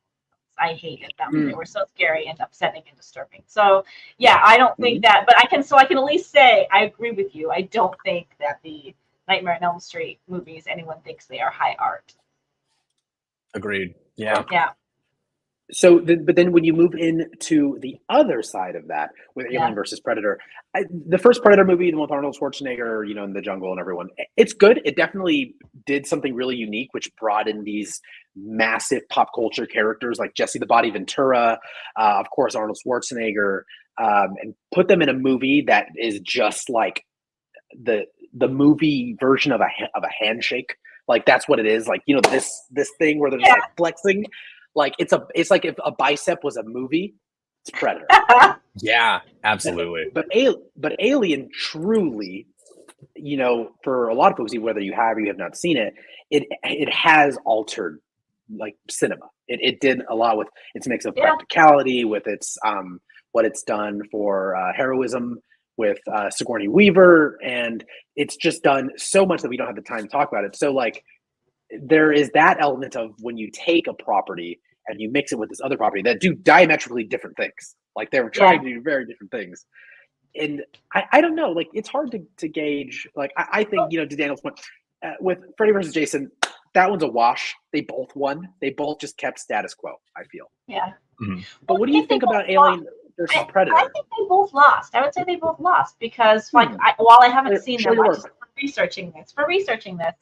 I hated them. They were so scary and upsetting and disturbing. So yeah, I don't think that, but I can at least say I agree with you. I don't think that the Nightmare on Elm Street movies, anyone thinks they are high art. Agreed. Yeah. Yeah. So, but then when you move into the other side of that with Alien versus Predator, the first Predator movie, the one with Arnold Schwarzenegger, in the jungle and everyone, it's good. It definitely did something really unique, which brought in these massive pop culture characters like Jesse the Body Ventura, of course, Arnold Schwarzenegger, and put them in a movie that is just like the movie version of a handshake. Like that's what it is. Like, this thing where they're just like flexing. Like it's like if a bicep was a movie, it's Predator. Yeah, absolutely. But Alien truly, for a lot of folks, whether you have or you have not seen it, it has altered like cinema. It did a lot with its mix of practicality, with its what it's done for heroism with Sigourney Weaver, and it's just done so much that we don't have the time to talk about it. So like, there is that element of when you take a property and you mix it with this other property that do diametrically different things. Like they're trying to do very different things. And I don't know, like it's hard to gauge. Like I think, to Daniel's point, with Freddy versus Jason, that one's a wash. They both won. They both just kept status quo, I feel. Yeah. Mm-hmm. But what do you think about Alien versus Predator? I think they both lost. I would say they both lost because, while I haven't seen them, just researching this,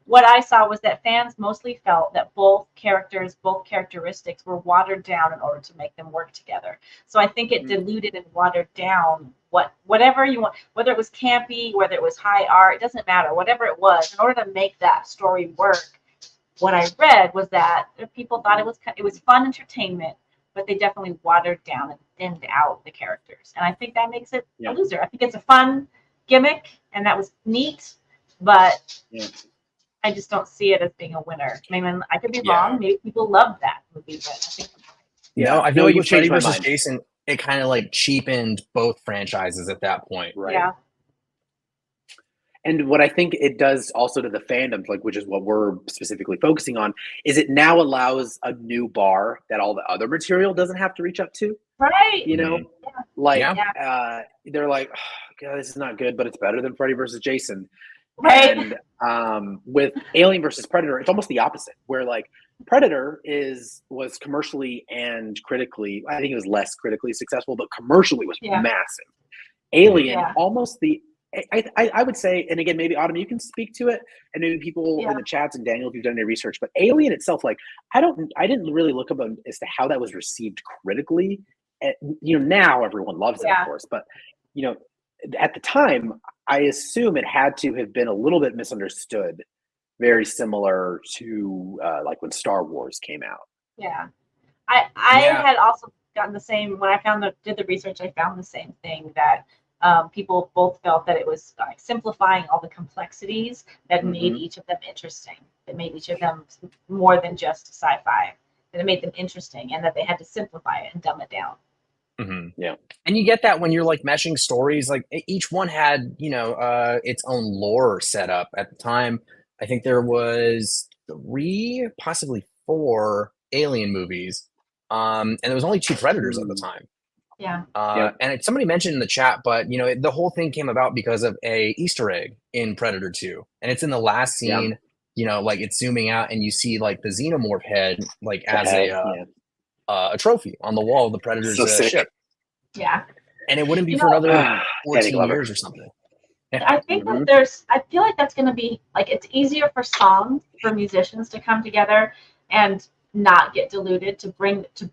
what I saw was that fans mostly felt that both characteristics were watered down in order to make them work together. So I think it diluted and watered down whatever you want, whether it was campy, whether it was high art, it doesn't matter. Whatever it was, in order to make that story work, what I read was that people thought it was fun entertainment, but they definitely watered down and thinned out the characters. And I think that makes it a loser. I think it's a fun gimmick, and that was neat, but I just don't see it as being a winner. I mean, I could be wrong. Maybe people love that movie, but I think I feel like with Freddy versus Jason, it kind of like cheapened both franchises at that point. Right. Yeah. And what I think it does also to the fandoms, like which is what we're specifically focusing on, is it now allows a new bar that all the other material doesn't have to reach up to. Right. They're like, oh, God, this is not good, but it's better than Freddy versus Jason. Right. And with Alien versus Predator, it's almost the opposite, where like Predator was commercially and critically, I think it was less critically successful, but commercially was massive. Alien, almost I would say, and again, maybe Autumn, you can speak to it, and maybe people in the chats, and Daniel, if you've done any research, but Alien itself, like I didn't really look up as to how that was received critically. Now everyone loves it, of course, but at the time, I assume it had to have been a little bit misunderstood, very similar to like when Star Wars came out. Yeah, I had also gotten the same when I did the research. I found the same thing that. People both felt that it was simplifying all the complexities that made each of them interesting. That made each of them more than just sci-fi. That it made them interesting, and that they had to simplify it and dumb it down. Mm-hmm. Yeah, and you get that when you're like meshing stories. Like each one had, its own lore set up at the time. I think there was 3, possibly 4 Alien movies, and there was only 2 Predators at the time. Yeah. And somebody mentioned in the chat, but the whole thing came about because of a Easter egg in Predator 2, and it's in the last scene. Like it's zooming out, and you see like the xenomorph head, like as a trophy on the wall of the Predator's ship. Yeah. And it wouldn't be for another 14 years or something. I think that I feel like that's going to be like it's easier for musicians to come together and not get diluted to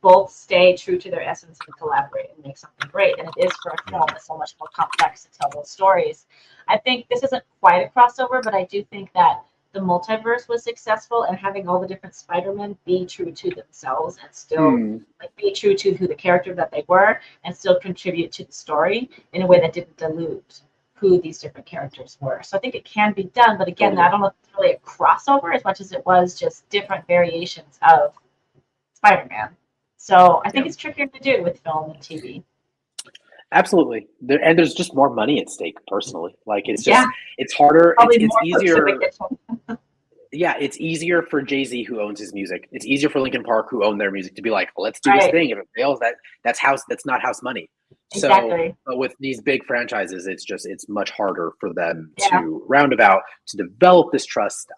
both stay true to their essence and collaborate and make something great than it is for a film that's so much more complex to tell those stories. I think this isn't quite a crossover, but I do think that the multiverse was successful and having all the different Spider-Men be true to themselves and still be true to who the character that they were and still contribute to the story in a way that didn't dilute who these different characters were. So I think it can be done, but again, I don't know if it's really a crossover as much as it was just different variations of Spider-Man. So I think it's trickier to do with film and TV. Absolutely. There's just more money at stake personally. Like it's just, it's harder. It's easier. It's easier for Jay-Z who owns his music. It's easier for Linkin Park who own their music to be like, let's do this thing. If it fails, that's not house money. Exactly. So but with these big franchises, it's much harder for them to roundabout to develop this trust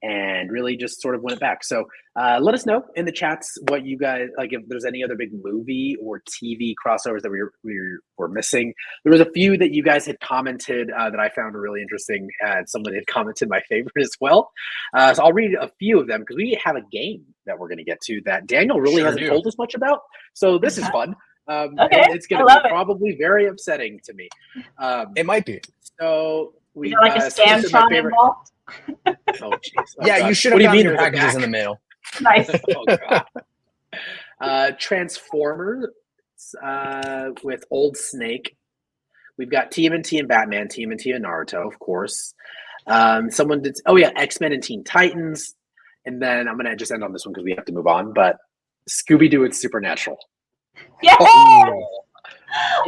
and really just sort of win it back. So let us know in the chats what you guys like, if there's any other big movie or TV crossovers that we're missing. There was a few that you guys had commented that I found really interesting, and someone had commented my favorite as well. So I'll read a few of them because we have a game that we're going to get to that Daniel really hasn't told us much about. So this is fun. It's going to be probably very upsetting to me. It might be. So we like a Scantron involved. Oh jeez. Yeah, you should have gotten your packages in the mail. Nice. Oh god. Transformers with Old Snake. We've got TMNT and Batman, TMNT and Naruto, of course. Someone did. Oh yeah, X-Men and Teen Titans. And then I'm gonna just end on this one because we have to move on. But Scooby-Doo and Supernatural. Yeah. Oh,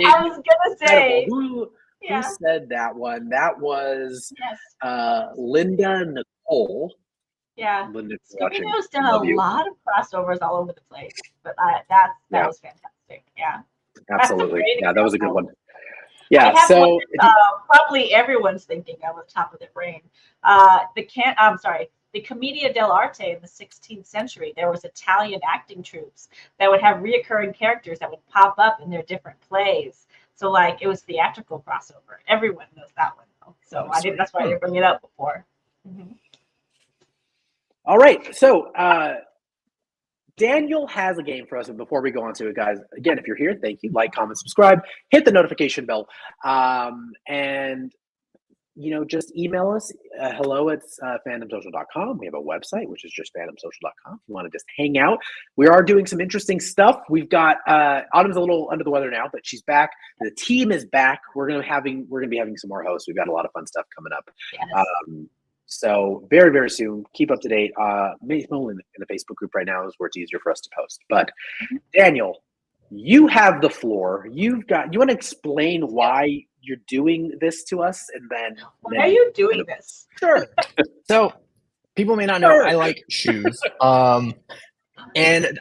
I was gonna say. Who said that one? That was Linda Nicole. Yeah. Linda, Scooby-Doo's done a lot of crossovers all over the place, but that was fantastic. Yeah. Absolutely. Yeah, that was a good one. I Yeah, have so one that, probably everyone's thinking of at the top of their brain. The Commedia dell'arte in the 16th century. There was Italian acting troupes that would have reoccurring characters that would pop up in their different plays. So like it was theatrical crossover. Everyone knows that one though. So that's why I didn't bring it up before. Mm-hmm. All right, so Daniel has a game for us, and before we go on to it, guys, again, if you're here, thank you. Like, comment, subscribe, hit the notification bell, and just email us. Hello at fandomsocial.com. We have a website, which is just fandomsocial.com. If you want to just hang out, we are doing some interesting stuff. We've got Autumn's a little under the weather now, but she's back. The team is back. We're gonna be having some more hosts. We've got a lot of fun stuff coming up. Yes. So very, very soon. Keep up to date. Maybe only in the Facebook group right now is where it's easier for us to post. But Daniel, you have the floor. You want to explain why you're doing this to us, and then why are you doing this? Sure. So people may not know I like shoes. And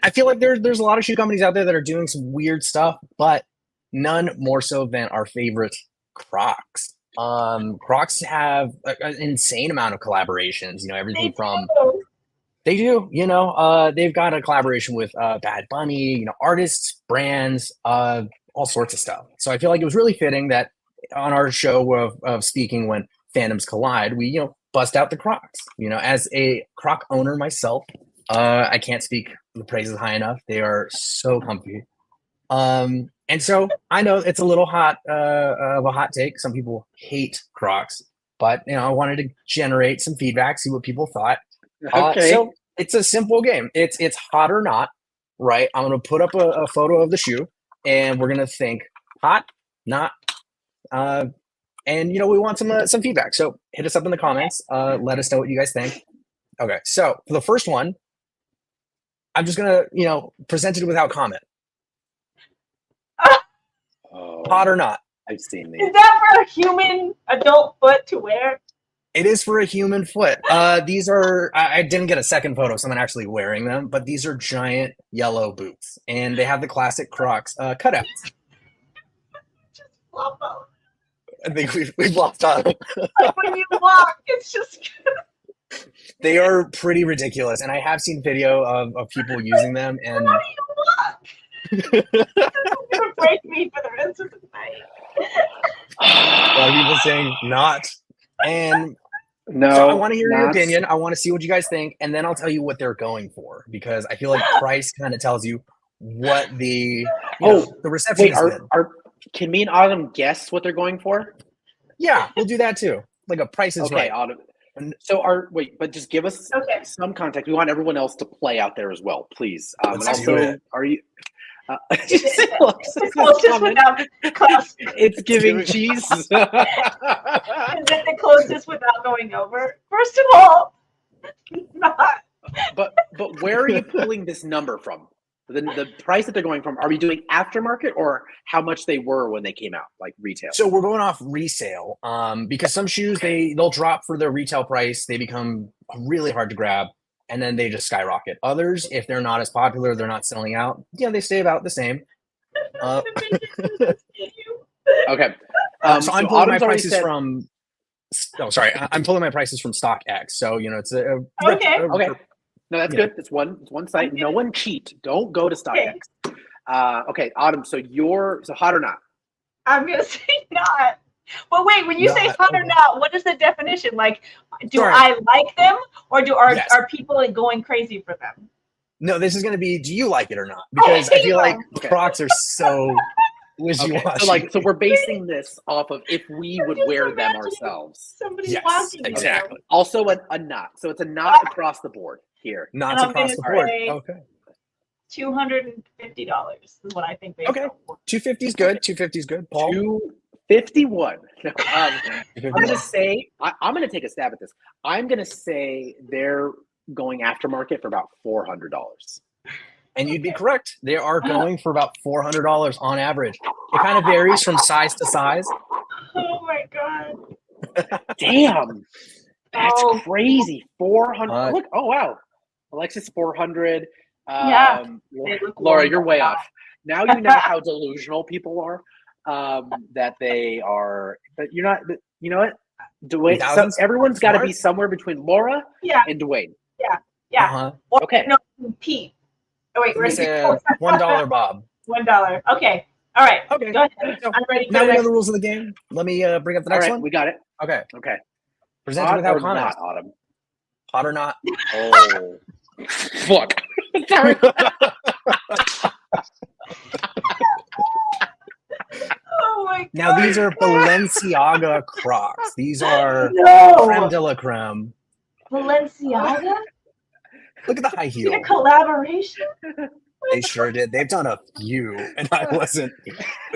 I feel like there's a lot of shoe companies out there that are doing some weird stuff, but none more so than our favorite Crocs. Crocs have an insane amount of collaborations, everything from they do, they've got a collaboration with Bad Bunny, artists, brands, all sorts of stuff. So I feel like it was really fitting that on our show of speaking when fandoms collide, we bust out the Crocs. As a Croc owner myself, I can't speak the praises high enough. They are so comfy. And so I know it's a little hot of a hot take. Some people hate Crocs, but I wanted to generate some feedback, see what people thought. Okay. So it's a simple game. It's hot or not, right? I'm gonna put up a photo of the shoe, and we're gonna think hot, not, and we want some feedback. So hit us up in the comments. Let us know what you guys think. Okay. So for the first one, I'm just gonna present it without comment. Hot or not? I've seen these. Is that for a human adult foot to wear? It is for a human foot. These are, I didn't get a second photo of someone actually wearing them, but these are giant yellow boots. And they have the classic Crocs cutouts. Just flop out. I think we've lost on them. Like when you walk, it's just... They are pretty ridiculous. And I have seen video of people using them. And how do you walk? It's gonna break me for the rest of the night. A lot of people saying not. And no, so I want to hear your not. opinion. I want to see what you guys think, and then I'll tell you what they're going for, because I feel like price kind of tells you what the the reception is. Can me and Autumn guess what they're going for? Yeah, we'll do that too. Like a Price is Right. Autumn. So but just give us some context. We want everyone else to play out there as well, please. And also, are you? It's giving cheese. Is it the closest without going over? First of all, not. But where are you pulling this number from? The price that they're going from? Are we doing aftermarket or how much they were when they came out, like retail? So we're going off resale, because some shoes they'll drop for their retail price. They become really hard to grab, and then they just skyrocket. Others, if they're not as popular, they're not selling out. They stay about the same. Okay. So I'm pulling my prices from. Oh, sorry. I'm pulling my prices from StockX. So it's a okay. No, that's good. It's one site. No one cheat. Don't go to StockX. Okay, Autumn. So hot or not? I'm gonna say not. But wait, when you say hot or not, what is the definition? Like, I like them, or are people going crazy for them? No, this is going to be, do you like it or not? Because I feel like Crocs are so wishy-washy. So we're basing this off of if we would wear them ourselves. Somebody's watching. Exactly. Also a not. So it's a not across the board here. Not across the board. Okay. $250 is what I think they sell for. $250 is good. $250 is good. Paul? $251. No, I'm gonna say I'm gonna take a stab at this. I'm gonna say they're going aftermarket for about $400. And you'd be correct. They are going for about $400 on average. It kind of varies from size to size. Oh my god! Damn. That's Oh. crazy. 400. Look. Oh wow. Alexis 400. Yeah, they look Laura, warm you're up way now. off. Now you know how delusional people are. That they are. But you're not. But you know what? Dwayne. So Thousands? everyone's got to be Smart. somewhere between Laura Yeah, and Dwayne. yeah. Uh-huh. Or, Okay. No, Pete. Oh wait, We we're say $1 Bob. $1. Okay. All right. Okay. Go ahead. So, I'm ready for now the we know next. the rules of the game. Let me bring up the All next right, one. we got it. Okay. Okay. Presented Hot without or comment. not, Autumn? Hot or not? Oh, fuck. Sorry. Oh my god. Now these are Balenciaga Crocs. These are creme no de la creme. Balenciaga. Look at the high heel. Did a collaboration. They sure did. They've done a few, and I wasn't.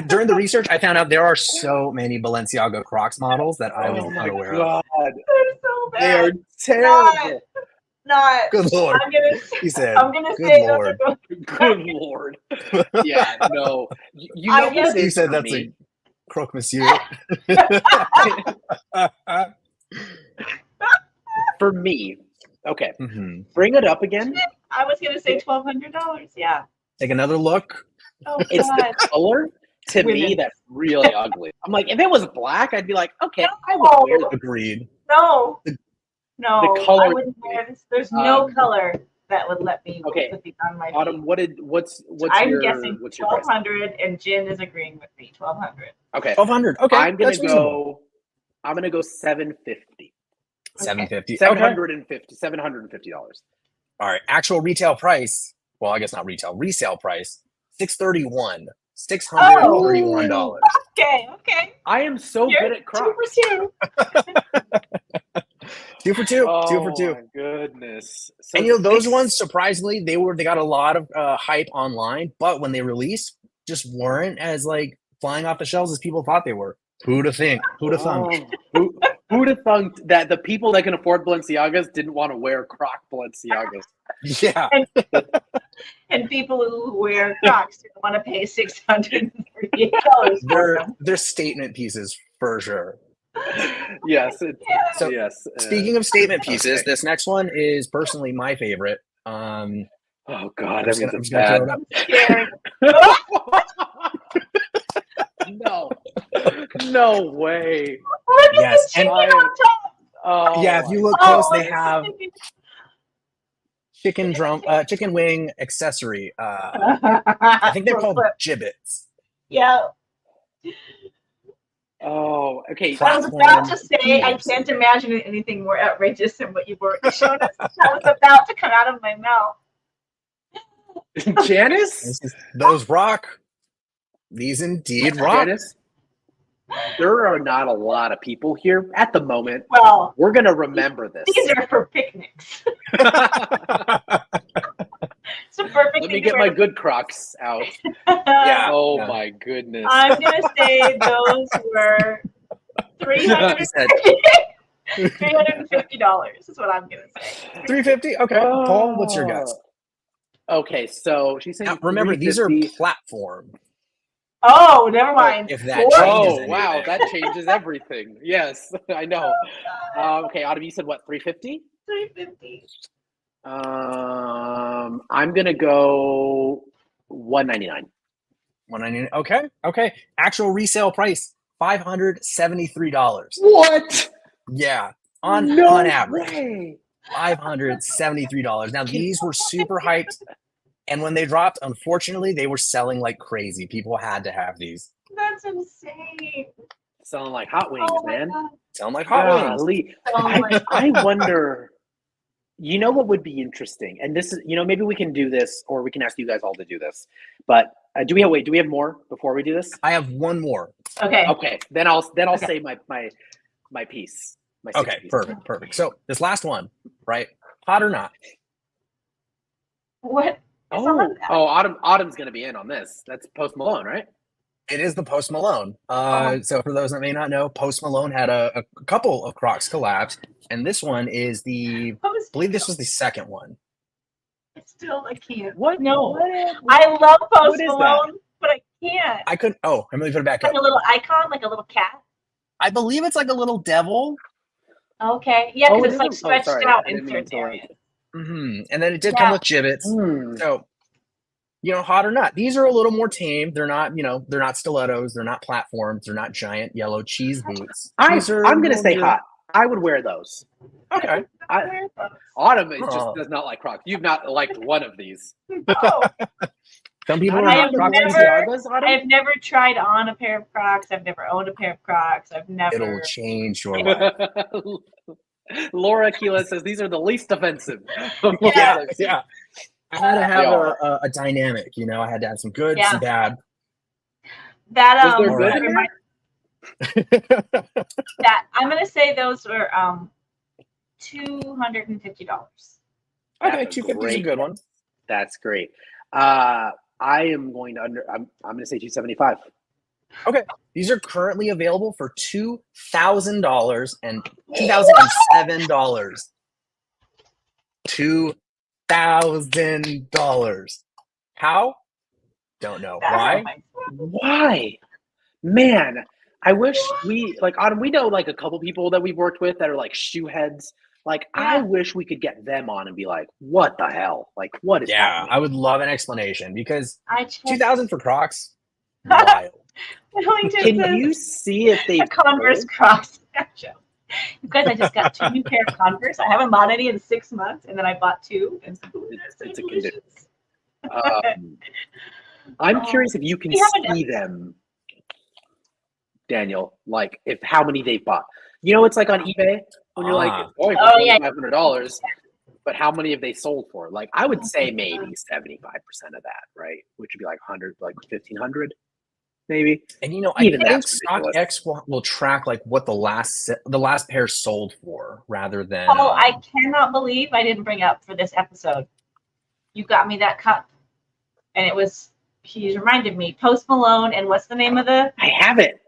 During the research, I found out there are so many Balenciaga Crocs models that I was Oh my unaware of. god. They're so They are bad. terrible. Not. Good lord, I'm gonna. he said. I'm gonna Good say lord. Good lord. Yeah, no. You I know guess- what it You is said for that's me? a croque monsieur. For me, okay. Mhm. Bring it up again. I was gonna say $1,200. Yeah. Take another look. Oh It's god. the color to me Women. that's really ugly. I'm like, if it was black, I'd be like, okay, I would No. wear that. Agreed. No. The- No. the color- I wouldn't wear this. There's no Um, color that would let me okay. put these on my feet. Autumn, what's I'm your guessing what's your price? 1,200, and Jen is agreeing with me. 1,200. Okay, 1,200. Okay, I'm gonna that's reasonable. go. I'm gonna go 750. $750. Okay. $750. All right. Actual retail price. Well, I guess not retail. Resale price. $631. $631. Okay. I am so Here, good at Crocs. 2 for 2. 2 for 2. Oh 2 for 2. my goodness! So And you know those six- ones, surprisingly, they got a lot of hype online, but when they released, just weren't as like flying off the shelves as people thought they were. Who'd have think? Who'd have thunk? Oh, who'd have thunk that the people that can afford Balenciagas didn't want to wear Croc Balenciagas? Yeah. And people who wear Crocs don't want to pay $648 for them. They're statement pieces for sure. Yes. So, yes. Speaking of statement pieces, okay. this next one is personally my favorite. Oh God, I'm that just means gonna it's throw bad. it up. Scared. No way. Look at Yes, the chicken and- on top. Oh, Yeah, if you look Oh, close, they it's have chicken. chicken wing accessory. I think they're called gibbets. Yeah. Oh, okay. I was about to say, I can't imagine anything more outrageous than what you've already shown us. That was about to come out of my mouth. Janice? Those rock. These indeed rock. Janice? There are not a lot of people here at the moment. Well, We're going to remember this. these are for picnics. It's a perfect Let me thing get to my wear. good Crocs out. Yeah. Oh Yeah. my goodness. I'm going to say those were $350 is what I'm going to say. $350. Okay. Paul, what's your guess? Okay, so she's saying Now, remember, these are $350. platform. Oh, never mind. If that Four- changes Oh wow, anything. that changes everything. Yes, I know. Okay, Autumn, you said what? 350. $350. I'm gonna go 199. 199. Okay. Actual resale price $573. What? Yeah, on average, way. $573. Now these were super hyped, and when they dropped, unfortunately, they were selling like crazy. People had to have these. That's insane. Sound like hot wings, Oh my man. God. Selling like hot wings. Golly. Oh my I wonder. You know what would be interesting, and this is, maybe we can do this, or we can ask you guys all to do this. But do we have more before we do this? I have one more. Okay. Okay, then I'll Okay. say my piece. My Okay, piece. perfect. So this last one, right? Hot or not? What? Is all of that? Autumn's gonna be in on this. That's Post Malone, right? It is the Post Malone. Oh. So for those that may not know, Post Malone had a couple of Crocs collabs, and this one is I believe this was the second one. I can't. What? No. What? I love Post What is Malone, but I can't. I couldn't. Oh, let me put it back up. Like a little icon, like a little cat. I believe it's like a little devil. Okay. Yeah, Oh, because it it's like isn't? Oh, stretched sorry. out I in didn't mean certain to, like- areas. And then it did come with gibbets. So, hot or not, these are a little more tame. They're not, they're not stilettos. They're not platforms. They're not giant yellow cheese boots. I'm These are going to say your- hot. I would wear those. Okay. Autumn just does not like Crocs. You've not liked one of these. No. Some people Not are even not the Crocs. Balenciagas, Autumn? I've never tried on a pair of Crocs. I've never owned a pair of Crocs. I've never. It'll change your life. Laura Keela says these are the least offensive. Yeah. I had to have They are. a dynamic, I had to have some good, Yeah. some bad. That Was there good that in there? that I'm gonna say those were $250. Okay, That's a 250 is a great- good one. That's great. I am going to I'm going to say 275. These are currently available for $2,000 and $2,007. $2,000. How? Don't know. Why? Why? Man, I wish we Autumn, we know like a couple people that we've worked with that are like shoe heads. Like I Yeah. wish we could get them on and be like, what the hell? Like what is Yeah, happening? I would love an explanation because I checked. 2,000 for Crocs. Wild. Wellington Can says you see if they a Converse Crocs. Gotcha. You guys, I just got 2 new pair of Converse. I haven't bought any in 6 months, and then I bought 2. And It's a condition. I'm curious if you can we haven't see them, Daniel, like if how many they've bought. It's like on eBay when you're like, it's going for Oh, yeah. $2,500, but how many have they sold for? Like I would say maybe 75% of that, right? Which would be like 100, like 1,500, maybe. And I Even think that's ridiculous. StockX will track like what the last pair sold for rather than. Oh, I cannot believe I didn't bring up for this episode. You got me that cup, and it was. He reminded me Post Malone, and what's the name of the? I have it.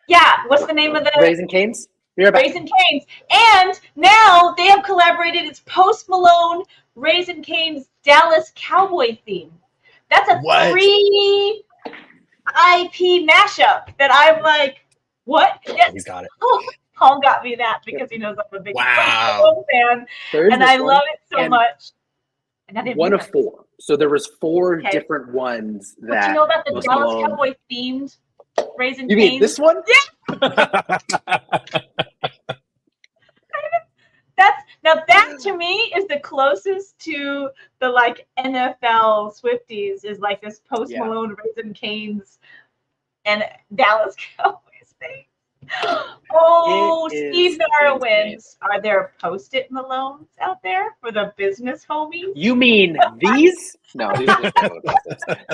Yeah, what's the name of the? Raisin Canes. You're back. Raisin Canes. And now they have collaborated. It's Post Malone, Raisin Canes, Dallas Cowboy theme. That's a What? 3 IP mashup that I'm like, what? Yes. He's got it. Paul got me that because he knows I'm a big Wow. Post Malone fan, There is and this I one, love it so and much. And I didn't one of realize. 4. So there was 4 Okay. different ones But that. you know about the Post Dallas Malone- Cowboy themed Raisin You Canes? mean this one? That to me is the closest to the like NFL Swifties is like this Post Yeah. Malone Raisin Canes and Dallas Cowboys thing. Oh, It Steve is Narwins. Are there Post-it Malones out there for the business homies? You mean these? No, these are just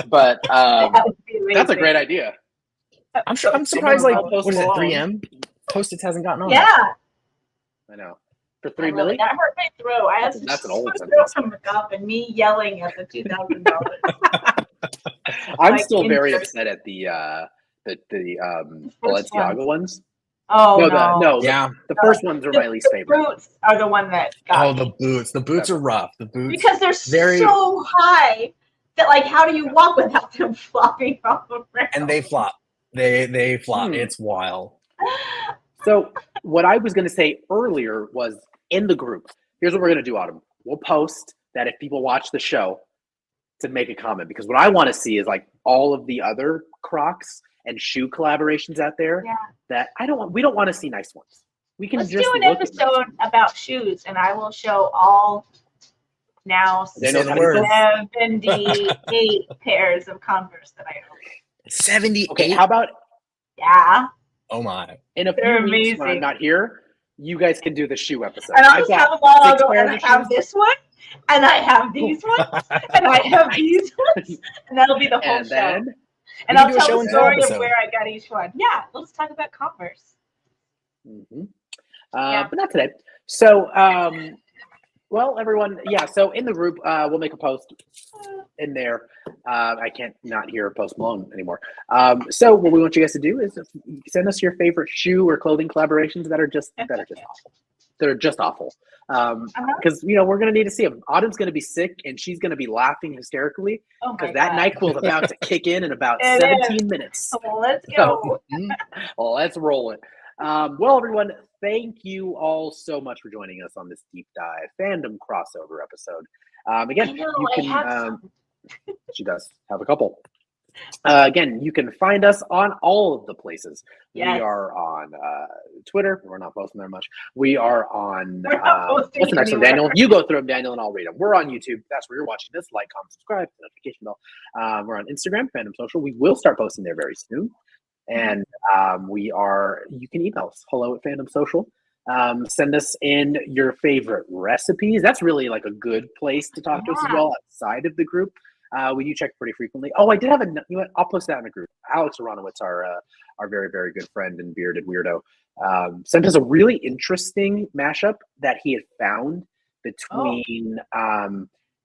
but That would be that's a amazing. great idea. I'm surprised. Like, what is it? 3M Post-its hasn't gotten on. Yeah. I know. For I 3 love it. million? That hurt my throat. I had That's an old to sentence. throw some up and me yelling at the $2,000. I'm Like still very interest. upset at the first Balenciaga ones. Oh Yeah. The first ones are my least the favorite. boots are the one that got Oh, me. the boots. The boots are rough. The boots. Because they're very- so high that like how do you walk without them flopping off the ground? And they flop. They flop. Hmm. It's wild. So what I was going to say earlier was in the group. Here's what we're going to do, Autumn. We'll post that if people watch the show to make a comment, because what I want to see is like all of the other Crocs and shoe collaborations out there that we don't want to see nice ones. We can Let's just do an look at nice episode ones. about shoes, and I will show all now Say the word. 78 pairs of Converse that I own. 78. Okay, how about Yeah, Oh my. in a few They're weeks when I'm amazing. not here, you guys can do the shoe episode. and I'll I've just got have them all. I'll 6 go, pairs and of I have shoes. this one, and I have these ones, and I have these ones, and that'll be the whole And show. then And We can I'll do a tell show the and tell story of episode. where I got each one. Yeah, let's talk about Converse. Mhm. Yeah. But not today. So, well, everyone, yeah. So in the group, we'll make a post in there. I can't not hear Post Malone anymore. So what we want you guys to do is send us your favorite shoe or clothing collaborations that are just awful. They're just awful. Because we're gonna need to see them. Autumn's gonna be sick and she's gonna be laughing hysterically Oh because my that God. NyQuil is about to kick in about It 17 minutes. So let's go. Well, let's roll it. Well, everyone, thank you all so much for joining us on this deep dive fandom crossover episode. Again, you can. She does have a couple. Again, you can find us on all of the places. Yes. We are on Twitter. We're not posting there much. We are on. What's the next one, Daniel? You go through them, Daniel, and I'll read them. We're on YouTube. That's where you're watching this. Like, comment, subscribe, notification bell. We're on Instagram, Fandom Social. We will start posting there very soon. And we are. You can email us. hello@Fandom Social. Send us in your favorite recipes. That's really like a good place to talk to us as well outside of the group. We do check pretty frequently. Oh, I did have you know what? I'll post that in the group. Alex Aronowitz, our very, very good friend and bearded weirdo, sent us a really interesting mashup that he had found between,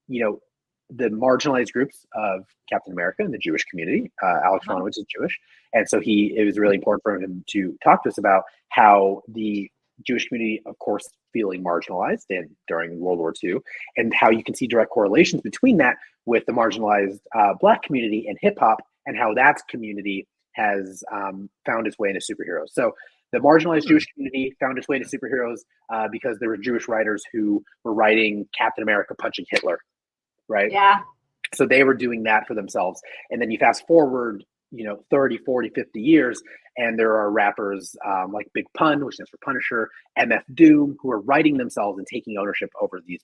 you know, the marginalized groups of Captain America and the Jewish community. Alex Aronowitz is Jewish. And so it was really important for him to talk to us about how the Jewish community, of course, feeling marginalized during World War II, and how you can see direct correlations between that with the marginalized Black community and hip hop, and how that community has found its way into superheroes. So the marginalized Jewish community found its way into superheroes because there were Jewish writers who were writing Captain America punching Hitler, right? Yeah. So they were doing that for themselves. And then you fast forward, 30, 40, 50 years, and there are rappers like Big Pun, which stands for Punisher, MF Doom, who are writing themselves and taking ownership over these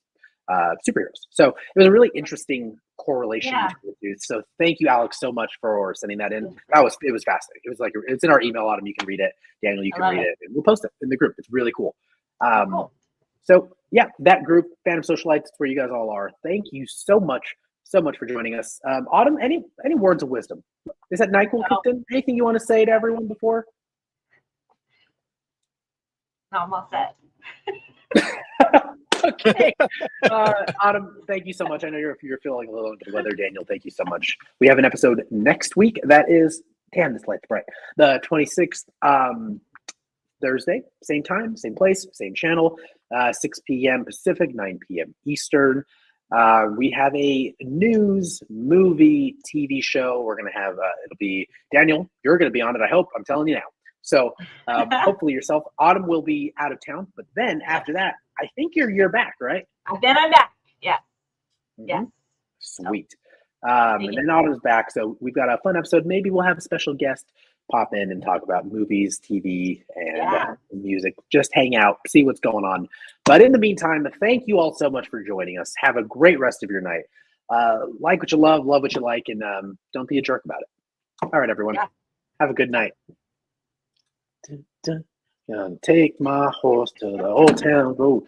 superheroes. So it was a really interesting correlation between the two. So thank you, Alex, so much for sending that in. It was fascinating. It was like, it's in our email, Autumn. You can read it. Daniel, you can read it. And we'll post it in the group. It's really cool. Cool. So yeah, that group, Phantom Socialites, it's where you guys all are. Thank you so much for joining us. Autumn, any words of wisdom? Is that NyQuil kicked in? Anything you want to say to everyone before? No, I'm all set. Okay. Autumn, thank you so much. I know you're feeling a little under the weather. Daniel, thank you so much. We have an episode next week. That is, damn, this light's bright. The 26th, Thursday, same time, same place, same channel, 6 p.m. Pacific, 9 p.m. Eastern. We have a news, movie, TV show. We're going to have, it'll be, Daniel, you're going to be on it, I hope. I'm telling you now. So hopefully yourself. Autumn will be out of town, but then after that, I think you're back, right? Then I'm back. Yeah. Mm-hmm. Yeah. Sweet. And then Autumn's back. So we've got a fun episode. Maybe we'll have a special guest pop in and talk about movies, TV, and music. Just hang out, see what's going on. But in the meantime, thank you all so much for joining us. Have a great rest of your night. Like what you love what you like, and don't be a jerk about it. All right, everyone. Yeah. Have a good night. Take my horse to the old town road.